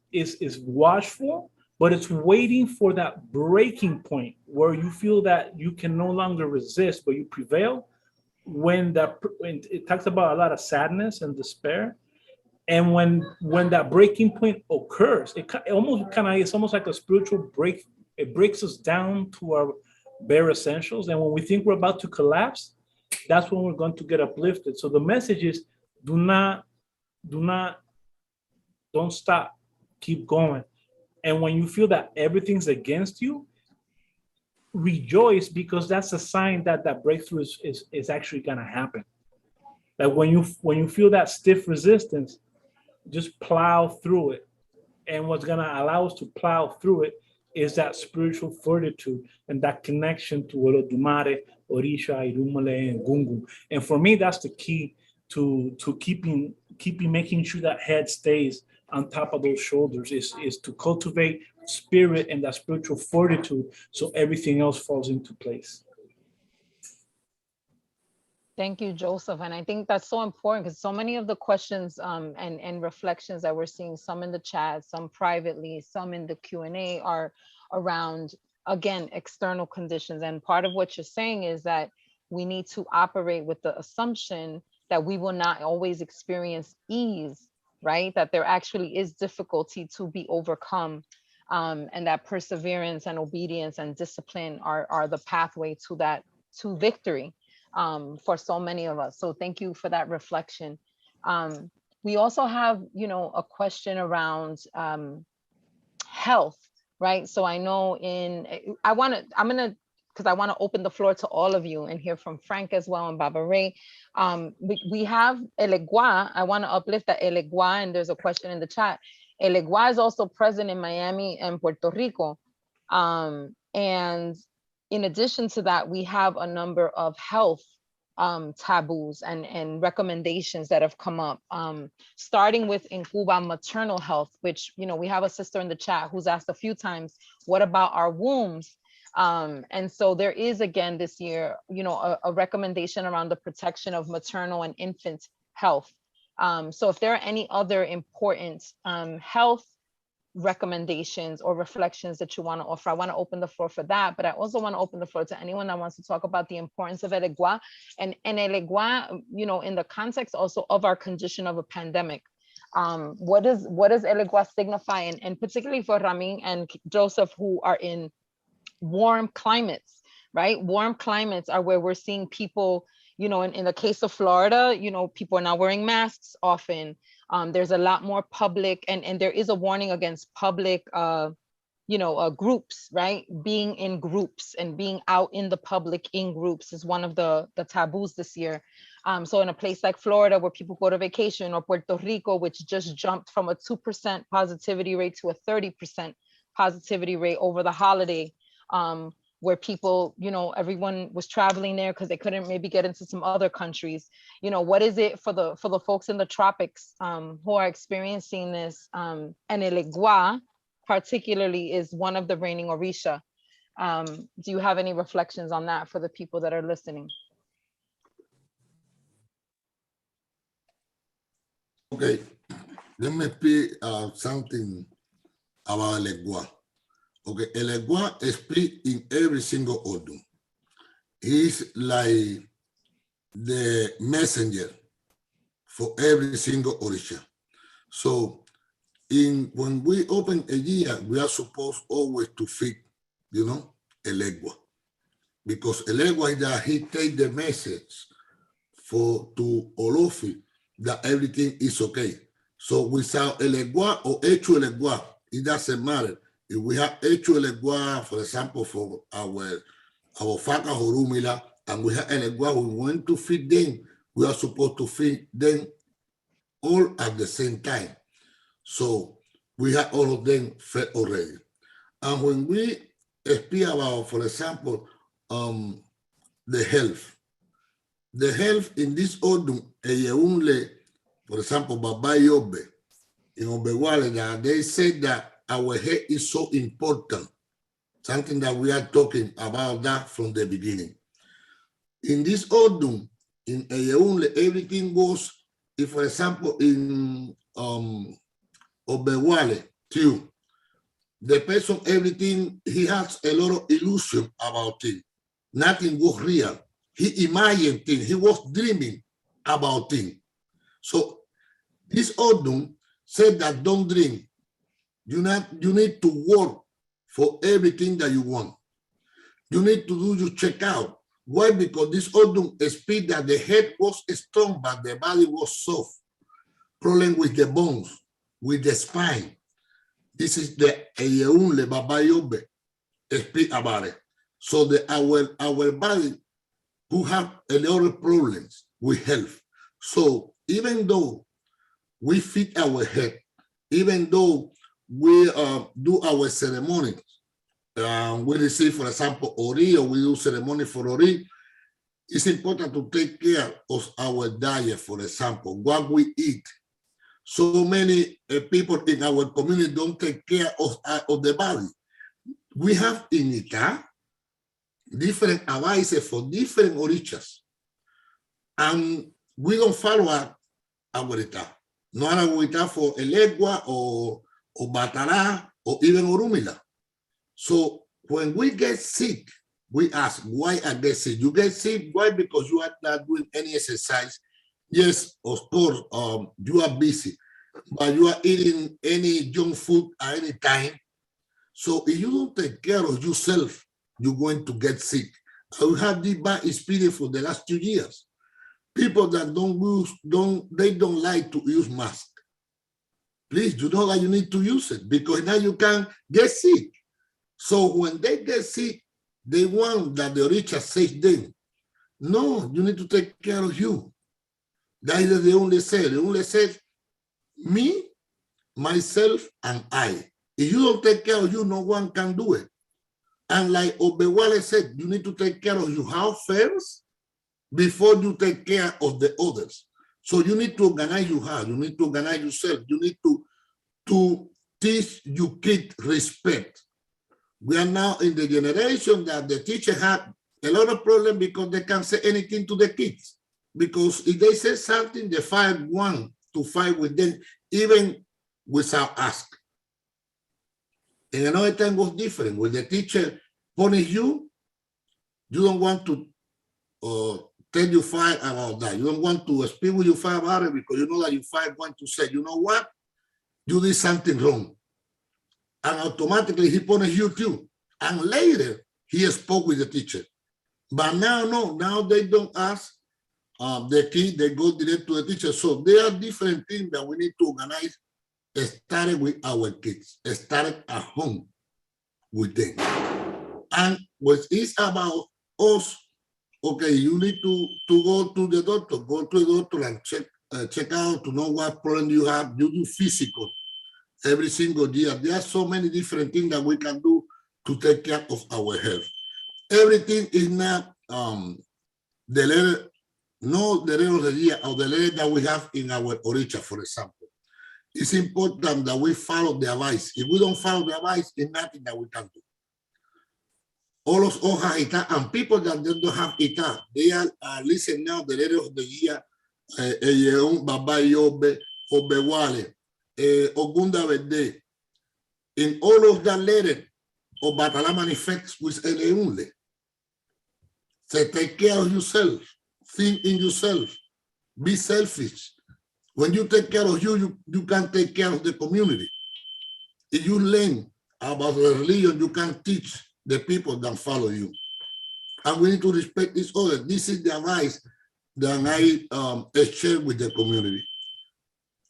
watchful, but it's waiting for that breaking point where you feel that you can no longer resist, but you prevail. When it talks about a lot of sadness and despair, and when that breaking point occurs, it's almost like a spiritual break. It breaks us down to our bare essentials, and when we think we're about to collapse, that's when we're going to get uplifted. So the message is: don't stop, keep going. And when you feel that everything's against you, rejoice, because that's a sign that breakthrough is actually going to happen. Like when you feel that stiff resistance, just plow through it. And what's going to allow us to plow through it is that spiritual fortitude and that connection to Olodumare, Orisha, Irumale, and Gungu. And for me, that's the key to keeping making sure that head stays on top of those shoulders, is to cultivate spirit and that spiritual fortitude so everything else falls into place. Thank you, Joseph. And I think that's so important, because so many of the questions and reflections that we're seeing, some in the chat, some privately, some in the Q&A, are around, again, external conditions. And part of what you're saying is that we need to operate with the assumption that we will not always experience ease, right? That there actually is difficulty to be overcome, and that perseverance and obedience and discipline are the pathway to victory. For so many of us. So thank you for that reflection. We also have, a question around health, right? So I know I'm gonna because I want to open the floor to all of you and hear from Frank as well and Baba Ray. We have Elegua. I want to uplift that Elegua, and there's a question in the chat. Elegua is also present in Miami and Puerto Rico. And in addition to that, we have a number of health taboos and recommendations that have come up, starting with in Cuba, maternal health, which, you know, we have a sister in the chat who's asked a few times, what about our wombs? And so there is, again, this year, you know, a recommendation around the protection of maternal and infant health. So if there are any other important health recommendations or reflections that you want to offer, I want to open the floor for that, but I also want to open the floor to anyone that wants to talk about the importance of Elegua and Elegua, you know, in the context also of our condition of a pandemic. What does Elegua signify? And particularly for Ramin and Joseph, who are in warm climates, right? Warm climates are where we're seeing people, you know, in the case of Florida, you know, people are not wearing masks often. There's a lot more public, and there is a warning against public, you know, groups, right? Being in groups and being out in the public in groups is one of the taboos this year. So in a place like Florida, where people go to vacation, or Puerto Rico, which just jumped from a 2% positivity rate to a 30% positivity rate over the holiday, where people, you know, everyone was traveling there because they couldn't maybe get into some other countries. You know, what is it for the folks in the tropics who are experiencing this? And Elegua particularly is one of the reigning Orisha. Do you have any reflections on that for the people that are listening? Okay, let me speak something about Elegua. Okay, Elegua speak in every single Odun. He's like the messenger for every single Orisha. So when we open a year, we are supposed always to feed, you know, Elegua. Because Elegua is that he take the message to Olofi that everything is okay. So without Elegua or Hecho Elegua, it doesn't matter. If we have Hecho Elegua, for example, for our Faka Horumila, and we have Elegua, we want to feed them, we are supposed to feed them all at the same time. So we have all of them fed already. And when we speak about, for example, the health in this Odun, for example, Baba Yobe, in Obewale, they said that our health is so important, something that we are talking about that from the beginning. In this Odun, in Eyeunle, everything goes, if for example, in Obewale too, the person, everything, he has a lot of illusion about it. Nothing was real. He imagined things. He was dreaming about things. So this Odun said that don't dream. You need to work for everything that you want. You need to do your checkout. Why? Because this Odun speaks that the head was strong, but the body was soft. Problem with the bones, with the spine. This is the Eyeunle Baba Yobe speak about it. So our body who have a lot of problems with health. So even though we feed our head, even though we do our ceremonies, we receive, for example, Ori, or we do ceremony for Ori, it's important to take care of our diet, for example, what we eat. So many people in our community don't take care of the body. We have in Ita different advices for different Orishas, and we don't follow our Ita. No our Ita for Elegua or Batara or even Orumila. So when we get sick, we ask, why I get sick? You get sick, why? Because you are not doing any exercise. Yes, of course, you are busy, but you are eating any junk food at any time. So if you don't take care of yourself, you're going to get sick. I have this bad experience for the last 2 years. People that don't like to use mask. Please, you know that you need to use it, because now you can get sick. So when they get sick, they want that the Orisha says them, no, you need to take care of you. That is the only said. The only said, me, myself, and I. If you don't take care of you, no one can do it. And like Obewale said, you need to take care of your house first before you take care of the others. So you need to organize your house. You need to organize yourself. You need to teach your kids respect. We are now in the generation that the teacher had a lot of problems because they can't say anything to the kids. Because if they say something, they find one to fight with them, even without asking. And another time was different. When the teacher punish you, you don't want to tell your fight about that. You don't want to speak with your fight about it because you know that your fight going to say, you know what? You did something wrong. And automatically he punish you too. And later he spoke with the teacher. But now, no, now they don't ask the kid, they go direct to the teacher. So there are different things that we need to organize, starting with our kids, starting at home with them. And what is about us, okay, you need to go to the doctor and check out to know what problem you have. You do physical every single year. There are so many different things that we can do to take care of our health. Everything is not the letter, no the letter of the year or the letter that we have in our Orisha, for example. It's important that we follow the advice. If we don't follow the advice, there's nothing that we can do. All of us have ita, and people that don't have ita, they are listening now the letter of the year, Baba Yobe, Obewale, Ogunda Vede. In all of that letter, Obatala manifests with Eleunle. Say, take care of yourself, think in yourself, be selfish. When you take care of you, you can take care of the community. If you learn about the religion, you can teach the people that follow you. And we need to respect each other. This is the advice that I share with the community.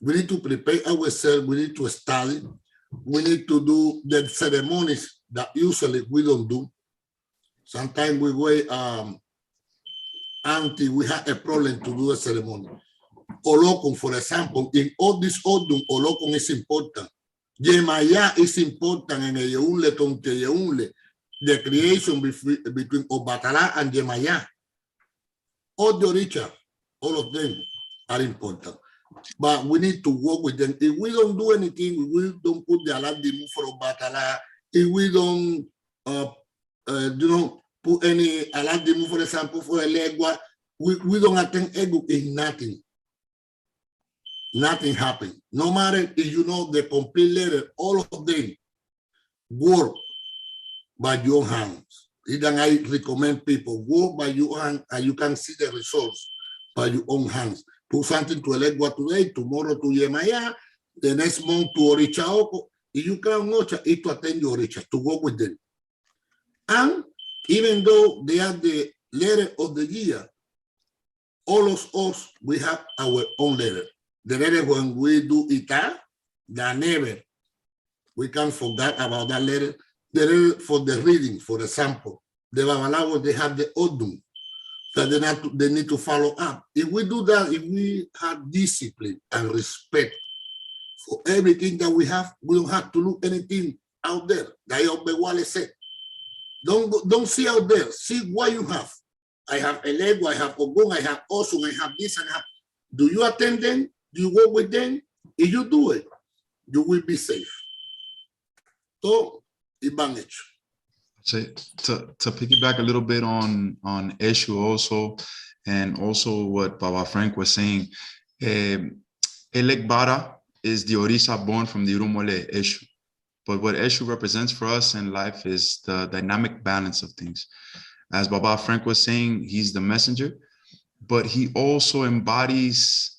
We need to prepare ourselves. We need to study. We need to do the ceremonies that usually we don't do. Sometimes we wait until we have a problem to do a ceremony. Olokun, for example, in all this Odun, Olokun is important. Yemaya is important in Yeunle, Tonte Yeunle, the creation between Obatala and Yemaya. All the Orisha, all of them are important. But we need to work with them. If we don't do anything, if we don't put the Aladimu for Obatala, if we don't put any Aladimu, for example, for a legua, we don't attend ego in nothing. Nothing happened. No matter if you know the complete letter, all of them work by your hands. Even I recommend people work by your hand and you can see the results by your own hands. Put something to Elegua today, tomorrow to Yemaya, the next month to Orisha. If you can watch it to attend your Orisha, to work with them. And even though they are the letter of the year, all of us, we have our own letter. The letter when we do ita, that never, we can't forget about that letter. The letter for the reading, for example, the Babalawo, they have the Odun, that they need to follow up. If we do that, if we have discipline and respect for everything that we have, we don't have to look anything out there. Like Obewale said, don't see out there, see what you have. I have Elego, I have Ogun, I have Oshun, I have this and that. Do you attend them? Do you work with them? If you do it, you will be safe. So, Ibanich. To piggyback a little bit on Eshu also, and also what Baba Frank was saying, Elek Bara is the Orisha born from the Irumole Eshu. But what Eshu represents for us in life is the dynamic balance of things. As Baba Frank was saying, he's the messenger, but he also embodies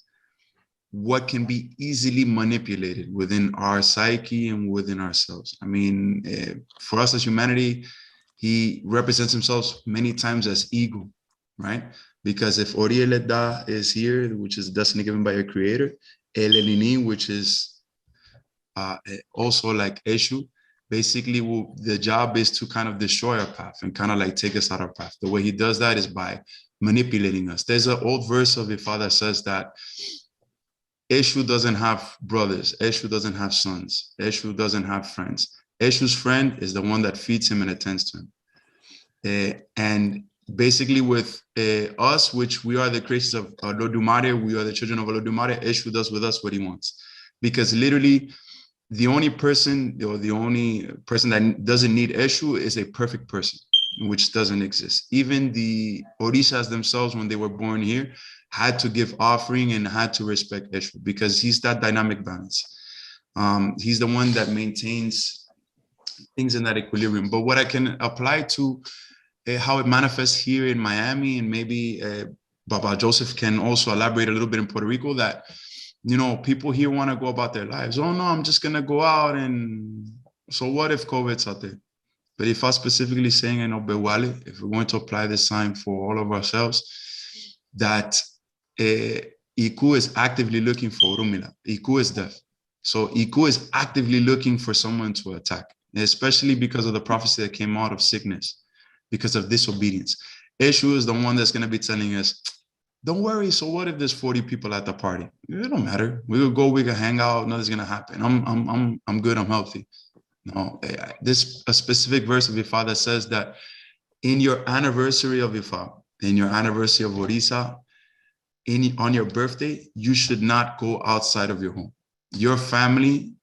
what can be easily manipulated within our psyche and within ourselves. I mean, for us as humanity, he represents himself many times as ego, right? Because if Orieleda is here, which is destiny given by your creator, El Elini, which is also like Eshu, basically the job is to kind of destroy our path and kind of like take us out of our path. The way he does that is by manipulating us. There's an old verse of Ifa that says that Eshu doesn't have brothers. Eshu doesn't have sons. Eshu doesn't have friends. Eshu's friend is the one that feeds him and attends to him. And basically with us, which we are the creatures of Olodumare, we are the children of Olodumare, Eshu does with us what he wants. Because literally the only person that doesn't need Eshu is a perfect person, which doesn't exist. Even the Orishas themselves, when they were born here, had to give offering and had to respect Eshu because he's that dynamic balance. He's the one that maintains things in that equilibrium. But what I can apply to how it manifests here in Miami, and maybe Baba Joseph can also elaborate a little bit in Puerto Rico, that, you know, people here want to go about their lives. Oh no, I'm just going to go out, and so what if COVID's out there? But if I'm specifically saying in Obewale, if we're going to apply this sign for all of ourselves, that Iku is actively looking for Rumila. Iku is deaf. So Iku is actively looking for someone to attack, especially because of the prophecy that came out of sickness, because of disobedience. Eshu is the one that's going to be telling us, don't worry, so what if there's 40 people at the party? It don't matter. We will go, we can hang out, nothing's going to happen. I'm good, I'm healthy. No, this a specific verse of Ifa that says that in your anniversary of Ifa, in your anniversary of Orisha, on your birthday, you should not go outside of your home. Your family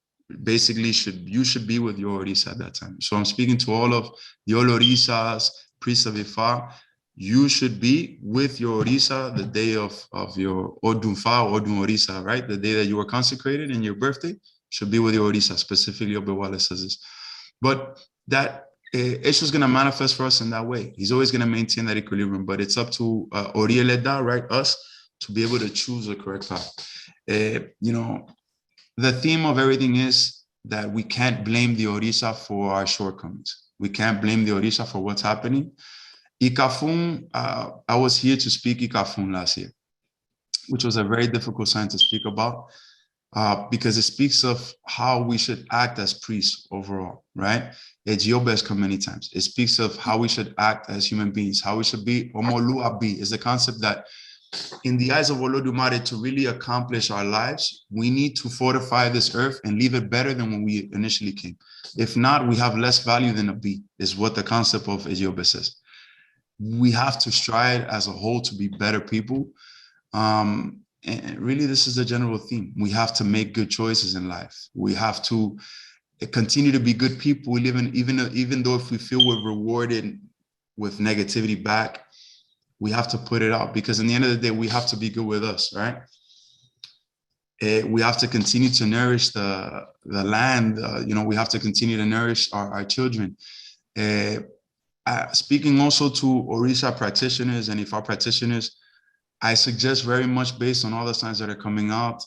basically you should be with your Orisha at that time. So I'm speaking to all of your Orishas, priests of Ifa. You should be with your Orisha the day of your Odunfa, Odun Orisha, right? The day that you were consecrated, and your birthday should be with your Orisha, specifically Obewale says this. But that Eshu is going to manifest for us in that way. He's always going to maintain that equilibrium, but it's up to Orieleda, right, us, to be able to choose the correct path. You know, the theme of everything is that we can't blame the Orisha for our shortcomings. We can't blame the Orisha for what's happening. Ikafun, I was here to speak Ikafun last year, which was a very difficult sign to speak about because it speaks of how we should act as priests overall, right? Yoba has come many times. It speaks of how we should act as human beings, how we should be. Omolu Abi is the concept that in the eyes of Olodumare, to really accomplish our lives, we need to fortify this earth and leave it better than when we initially came. If not, we have less value than a bee, is what the concept of Yoba says. We have to strive as a whole to be better people. And really, this is the general theme. We have to make good choices in life. We have to continue to be good people. We live in, even though if we feel we're rewarded with negativity back, we have to put it out, because in the end of the day, we have to be good with us, right? We have to continue to nourish the land. You know, we have to continue to nourish our children. Speaking also to Orisha practitioners and Ifa practitioners, I suggest very much, based on all the signs that are coming out,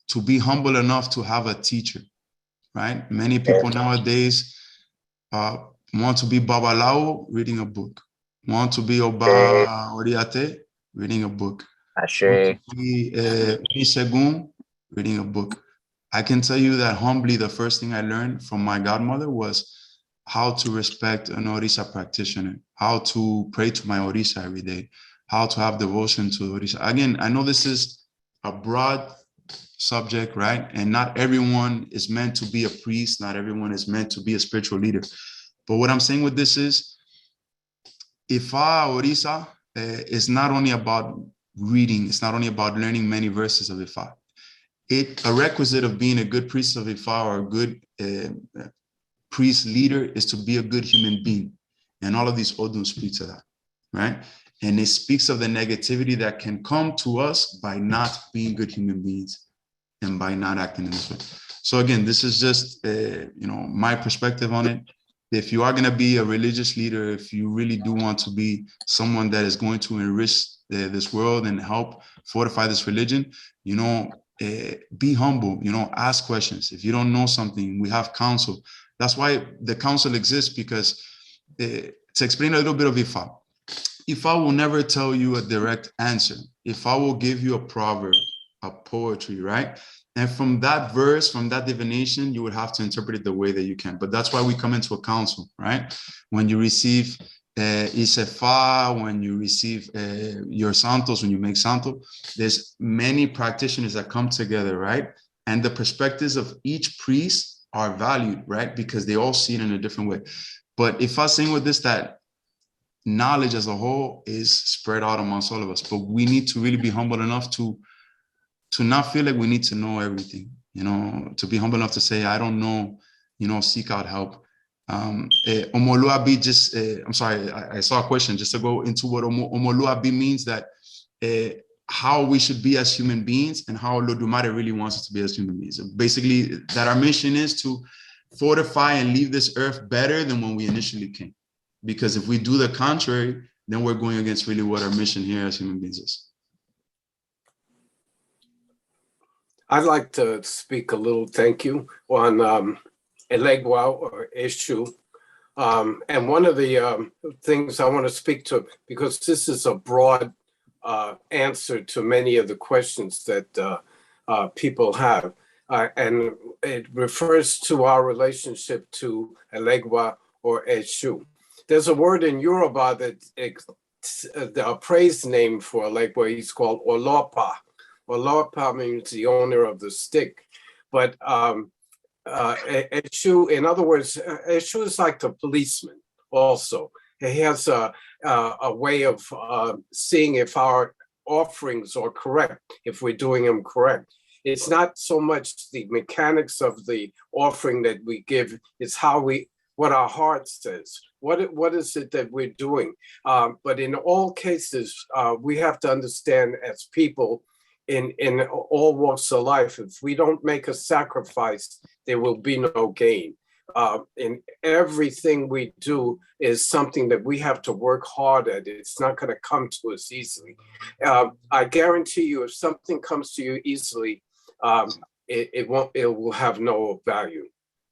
to be humble enough to have a teacher, right? Many people nowadays want to be Babalao, reading a book. Want to be Oba Oriate, reading a book. Want to be Onisegun, reading a book. I can tell you that humbly, the first thing I learned from my godmother was how to respect an Orisha practitioner, how to pray to my Orisha every day, how to have devotion to Orisha. Again, I know this is a broad subject, right? And not everyone is meant to be a priest. Not everyone is meant to be a spiritual leader. But what I'm saying with this is, Ifa Orisha is not only about reading, it's not only about learning many verses of Ifa. A requisite of being a good priest of Ifa or a good priest leader is to be a good human being. And all of these Odun speak to that, right? And it speaks of the negativity that can come to us by not being good human beings and by not acting in this way. So again, this is just, you know, my perspective on it. If you are going to be a religious leader, if you really do want to be someone that is going to enrich this world and help fortify this religion, you know, be humble, you know, ask questions. If you don't know something, we have counsel. That's why the council exists, because to explain a little bit of Ifa, Ifa will never tell you a direct answer. Ifa will give you a proverb, a poetry, right? And from that verse, from that divination, you would have to interpret it the way that you can. But that's why we come into a council, right? When you receive Isefa, when you receive your Santos, when you make Santo, there's many practitioners that come together, right? And the perspectives of each priest are valued, right? Because they all see it in a different way. But if I saying with this, that knowledge as a whole is spread out amongst all of us, but we need to really be humble enough to not feel like we need to know everything, you know, to be humble enough to say, I don't know, you know, seek out help. Omoluabi just, I'm sorry, I saw a question just to go into what Omoluabi means, that how we should be as human beings and how Lodumare really wants us to be as human beings. Basically, that our mission is to fortify and leave this earth better than when we initially came. Because if we do the contrary, then we're going against really what our mission here as human beings is. I'd like to speak a little thank you on Elegua or Eshu. And one of the things I want to speak to, because this is a broad answer to many of the questions that people have. And it refers to our relationship to Elegua or Eshu. There's a word in Yoruba that the praise name for Elegua is called Olopa. Olopa means the owner of the stick. But Eshu, in other words, Eshu is like the policeman also. He has a way of seeing if our offerings are correct, if we're doing them correct. It's not so much the mechanics of the offering that we give, it's what our heart says. What is it that we're doing? But in all cases, we have to understand as people in all walks of life, if we don't make a sacrifice, there will be no gain. In everything we do is something that we have to work hard at. It's not going to come to us easily. I guarantee you, if something comes to you easily, it will have no value.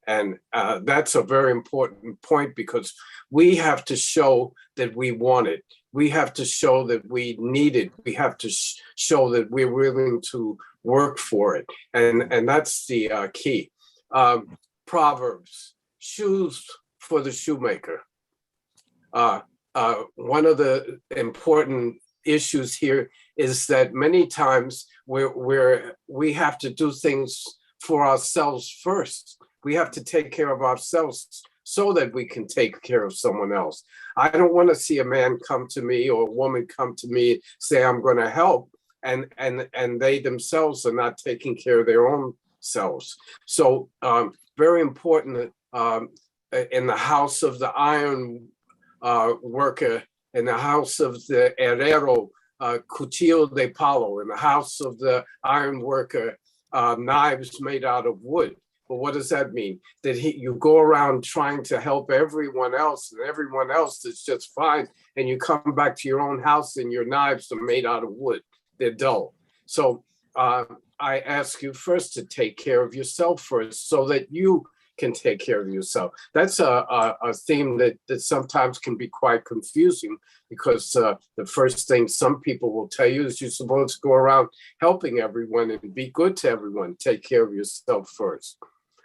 And that's a very important point, because we have to show that we want it. We have to show that we need it. We have to show that we're willing to work for it. And that's the key. Proverbs, shoes for the shoemaker. One of the important issues here is that many times we have to do things for ourselves first. We have to take care of ourselves so that we can take care of someone else. I don't want to see a man come to me or a woman come to me, say, I'm going to help, and they themselves are not taking care of their own selves. So very important in the house of the iron worker, in the house of the herrero, cuchillo de palo, in the house of the iron worker, knives made out of wood. But what does that mean? That you go around trying to help everyone else, and everyone else is just fine, and you come back to your own house and your knives are made out of wood. They're dull. So I ask you first to take care of yourself first, so that you can take care of yourself. That's a theme that sometimes can be quite confusing, because the first thing some people will tell you is you're supposed to go around helping everyone and be good to everyone. Take care of yourself first.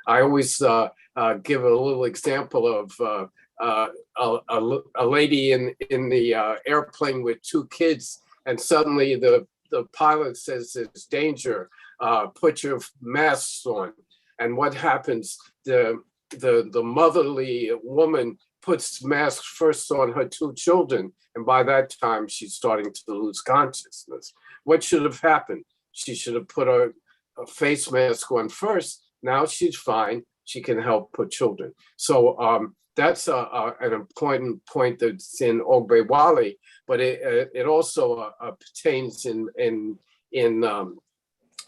I always give a little example of a lady in the airplane with two kids, and suddenly the pilot says there's danger, put your masks on. And what happens? The motherly woman puts masks first on her two children, and by that time she's starting to lose consciousness. What should have happened? She should have put a face mask on first. Now she's fine. She can help put children. So that's an important point that's in Ogbewale, but it also pertains in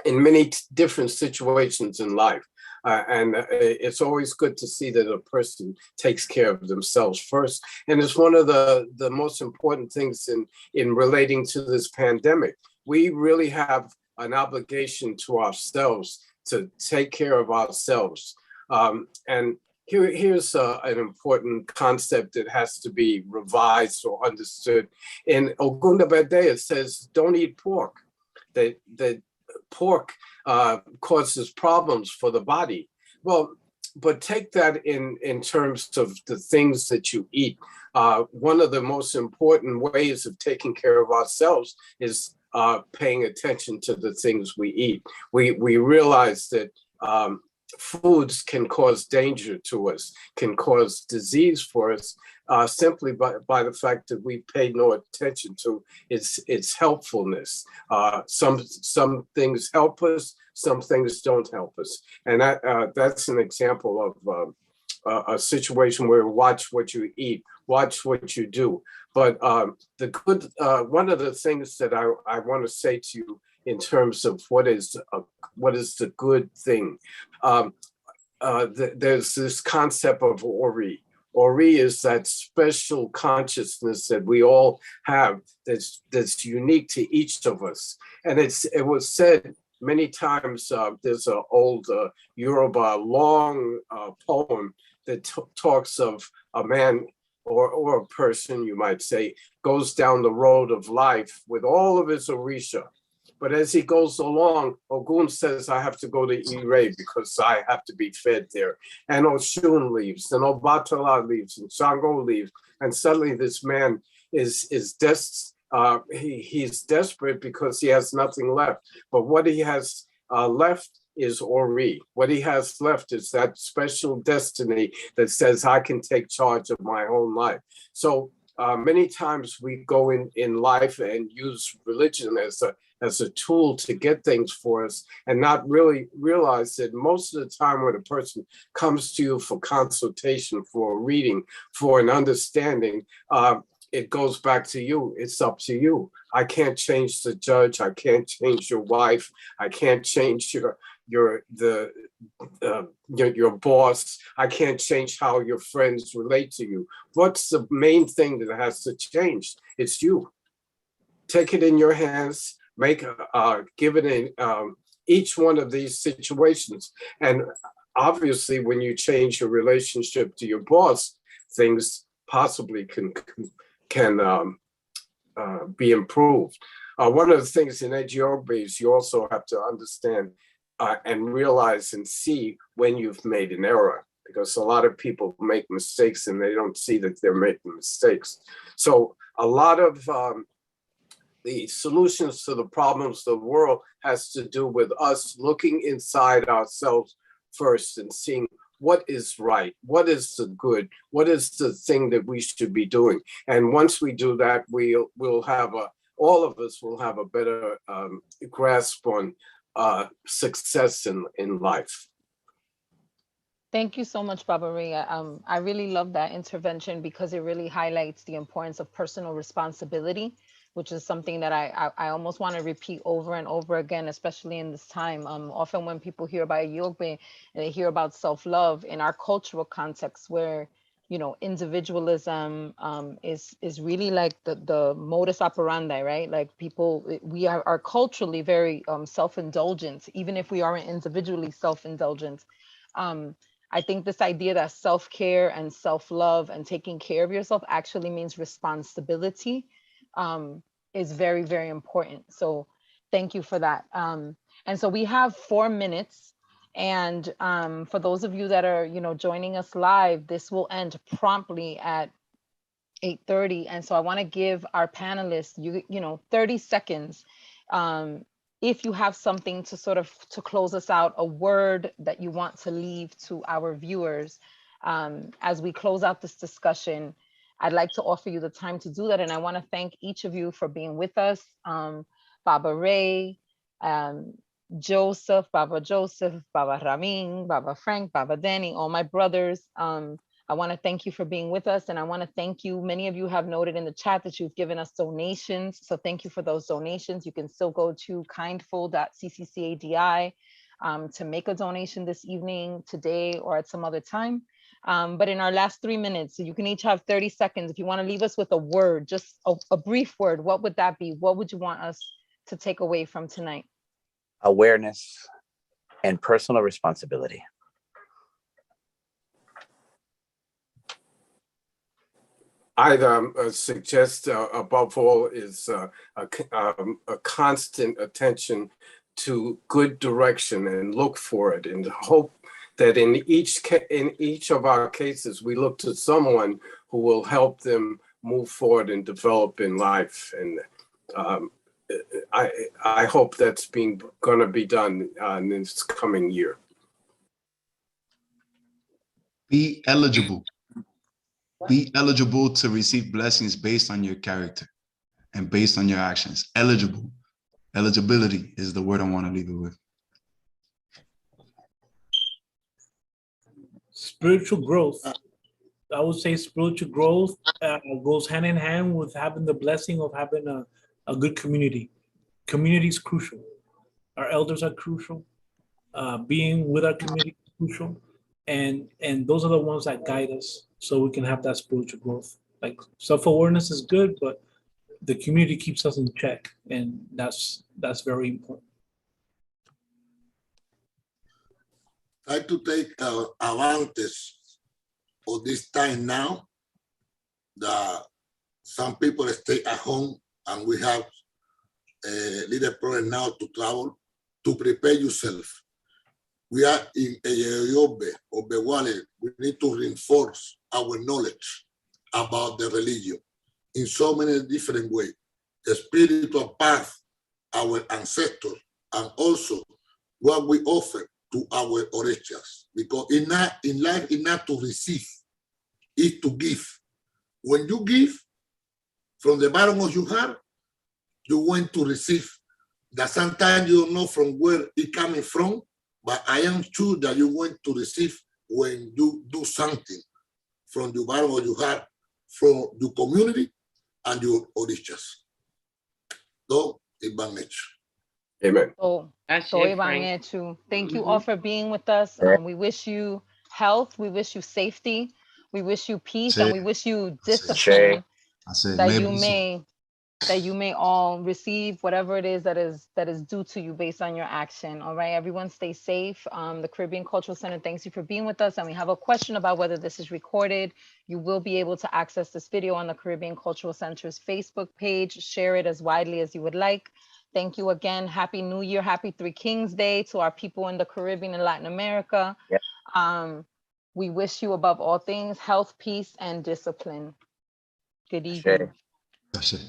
many different situations in life. And it's always good to see that a person takes care of themselves first. And it's one of the most important things in relating to this pandemic. We really have an obligation to ourselves to take care of ourselves. And here's an important concept that has to be revised or understood. In Ogunda Bede, it says, don't eat pork. That pork causes problems for the body. Well, but take that in terms of the things that you eat. One of the most important ways of taking care of ourselves is paying attention to the things we eat. We realize that foods can cause danger to us, can cause disease for us, simply by the fact that we pay no attention to its helpfulness. Some things help us, some things don't help us. And that's an example of a situation where watch what you eat, watch what you do. But the good, one of the things that I want to say to you in terms of what is the good thing, there's this concept of Ori. Ori is that special consciousness that we all have that's unique to each of us. And it was said many times, there's an old Yoruba long poem that talks of a man or a person, you might say, goes down the road of life with all of his Orisha. But as he goes along, Ogun says, I have to go to Ire because I have to be fed there. And Oshun leaves, and Obatala leaves, and Shango leaves. And suddenly this man he's desperate because he has nothing left. But what he has left is Ori. What he has left is that special destiny that says, I can take charge of my own life. So many times we go in life and use religion as a tool to get things for us and not really realize that most of the time when a person comes to you for consultation, for a reading, for an understanding, it goes back to you. It's up to you. I can't change the judge. I can't change your wife. I can't change your boss. I can't change how your friends relate to you. What's the main thing that has to change? It's you. Take it in your hands. Give it in each one of these situations. And obviously, when you change your relationship to your boss, things possibly can be improved. One of the things in Yoruba is you also have to understand and realize and see when you've made an error, because a lot of people make mistakes and they don't see that they're making mistakes. So a lot of the solutions to the problems of the world has to do with us looking inside ourselves first and seeing what is right, what is the good, what is the thing that we should be doing. And once we do that, we'll have all of us will have a better grasp on success in life. Thank you so much, Baba Ray. I really love that intervention because it really highlights the importance of personal responsibility, which is something that I almost want to repeat over and over again, especially in this time. Often when people hear about yoga, they hear about self-love in our cultural context where, you know, individualism is really like the modus operandi, right? Like people, we are culturally very self-indulgent, even if we aren't individually self-indulgent. I think this idea that self-care and self-love and taking care of yourself actually means responsibility is very, very important. So thank you for that. And so we have 4 minutes. And for those of you that are, you know, joining us live, this will end promptly at 8:30. And so I want to give our panelists, you know, 30 seconds. If you have something to sort of to close us out, a word that you want to leave to our viewers as we close out this discussion, I'd like to offer you the time to do that. And I want to thank each of you for being with us. Baba Ray, Joseph, Baba Ramin, Baba Frank, Baba Danny, all my brothers. I want to thank you for being with us. And I want to thank you. Many of you have noted in the chat that you've given us donations. So thank you for those donations. You can still go to kindful.cccadi to make a donation this evening, today, or at some other time. But in our last 3 minutes, so you can each have 30 seconds. If you want to leave us with a word, just a brief word, what would that be? What would you want us to take away from tonight? Awareness and personal responsibility. I'd suggest above all is a constant attention to good direction and look for it, and hope that in each of our cases, we look to someone who will help them move forward and develop in life. And I hope that's going to be done in this coming year. Be eligible. Be eligible to receive blessings based on your character and based on your actions. Eligible. Eligibility is the word I want to leave it with. Spiritual growth. I would say spiritual growth goes hand in hand with having the blessing of having a good community. Community is crucial. Our elders are crucial. Being with our community is crucial. And those are the ones that guide us so we can have that spiritual growth. Like self-awareness is good, but the community keeps us in check, and that's very important. Try to take advantage of this time now that some people stay at home and we have a little problem now to travel, to prepare yourself. We are in Yoruba or Bewale. We need to reinforce our knowledge about the religion in so many different ways. The spiritual path, our ancestors, and also what we offer to our Orishas. Because in life, it's not to receive, it's to give. When you give from the bottom of your heart, you want to receive. That sometimes you don't know from where it's coming from, but I am sure that you want to receive when you do something from the bottom of your heart, from your community and your Orishas. So, Amen. Thank you all for being with us. We wish you health. We wish you safety. We wish you peace, and we wish you discipline. That you may all receive whatever it is that is due to you based on your action. All right, everyone, stay safe. The Caribbean Cultural Center thanks you for being with us, and we have a question about whether this is recorded. You will be able to access this video on the Caribbean Cultural Center's Facebook page. Share it as widely as you would like. Thank you again. Happy New Year. Happy Three Kings Day to our people in the Caribbean and Latin America. Yeah. We wish you above all things health, peace, and discipline. Good evening. Sure.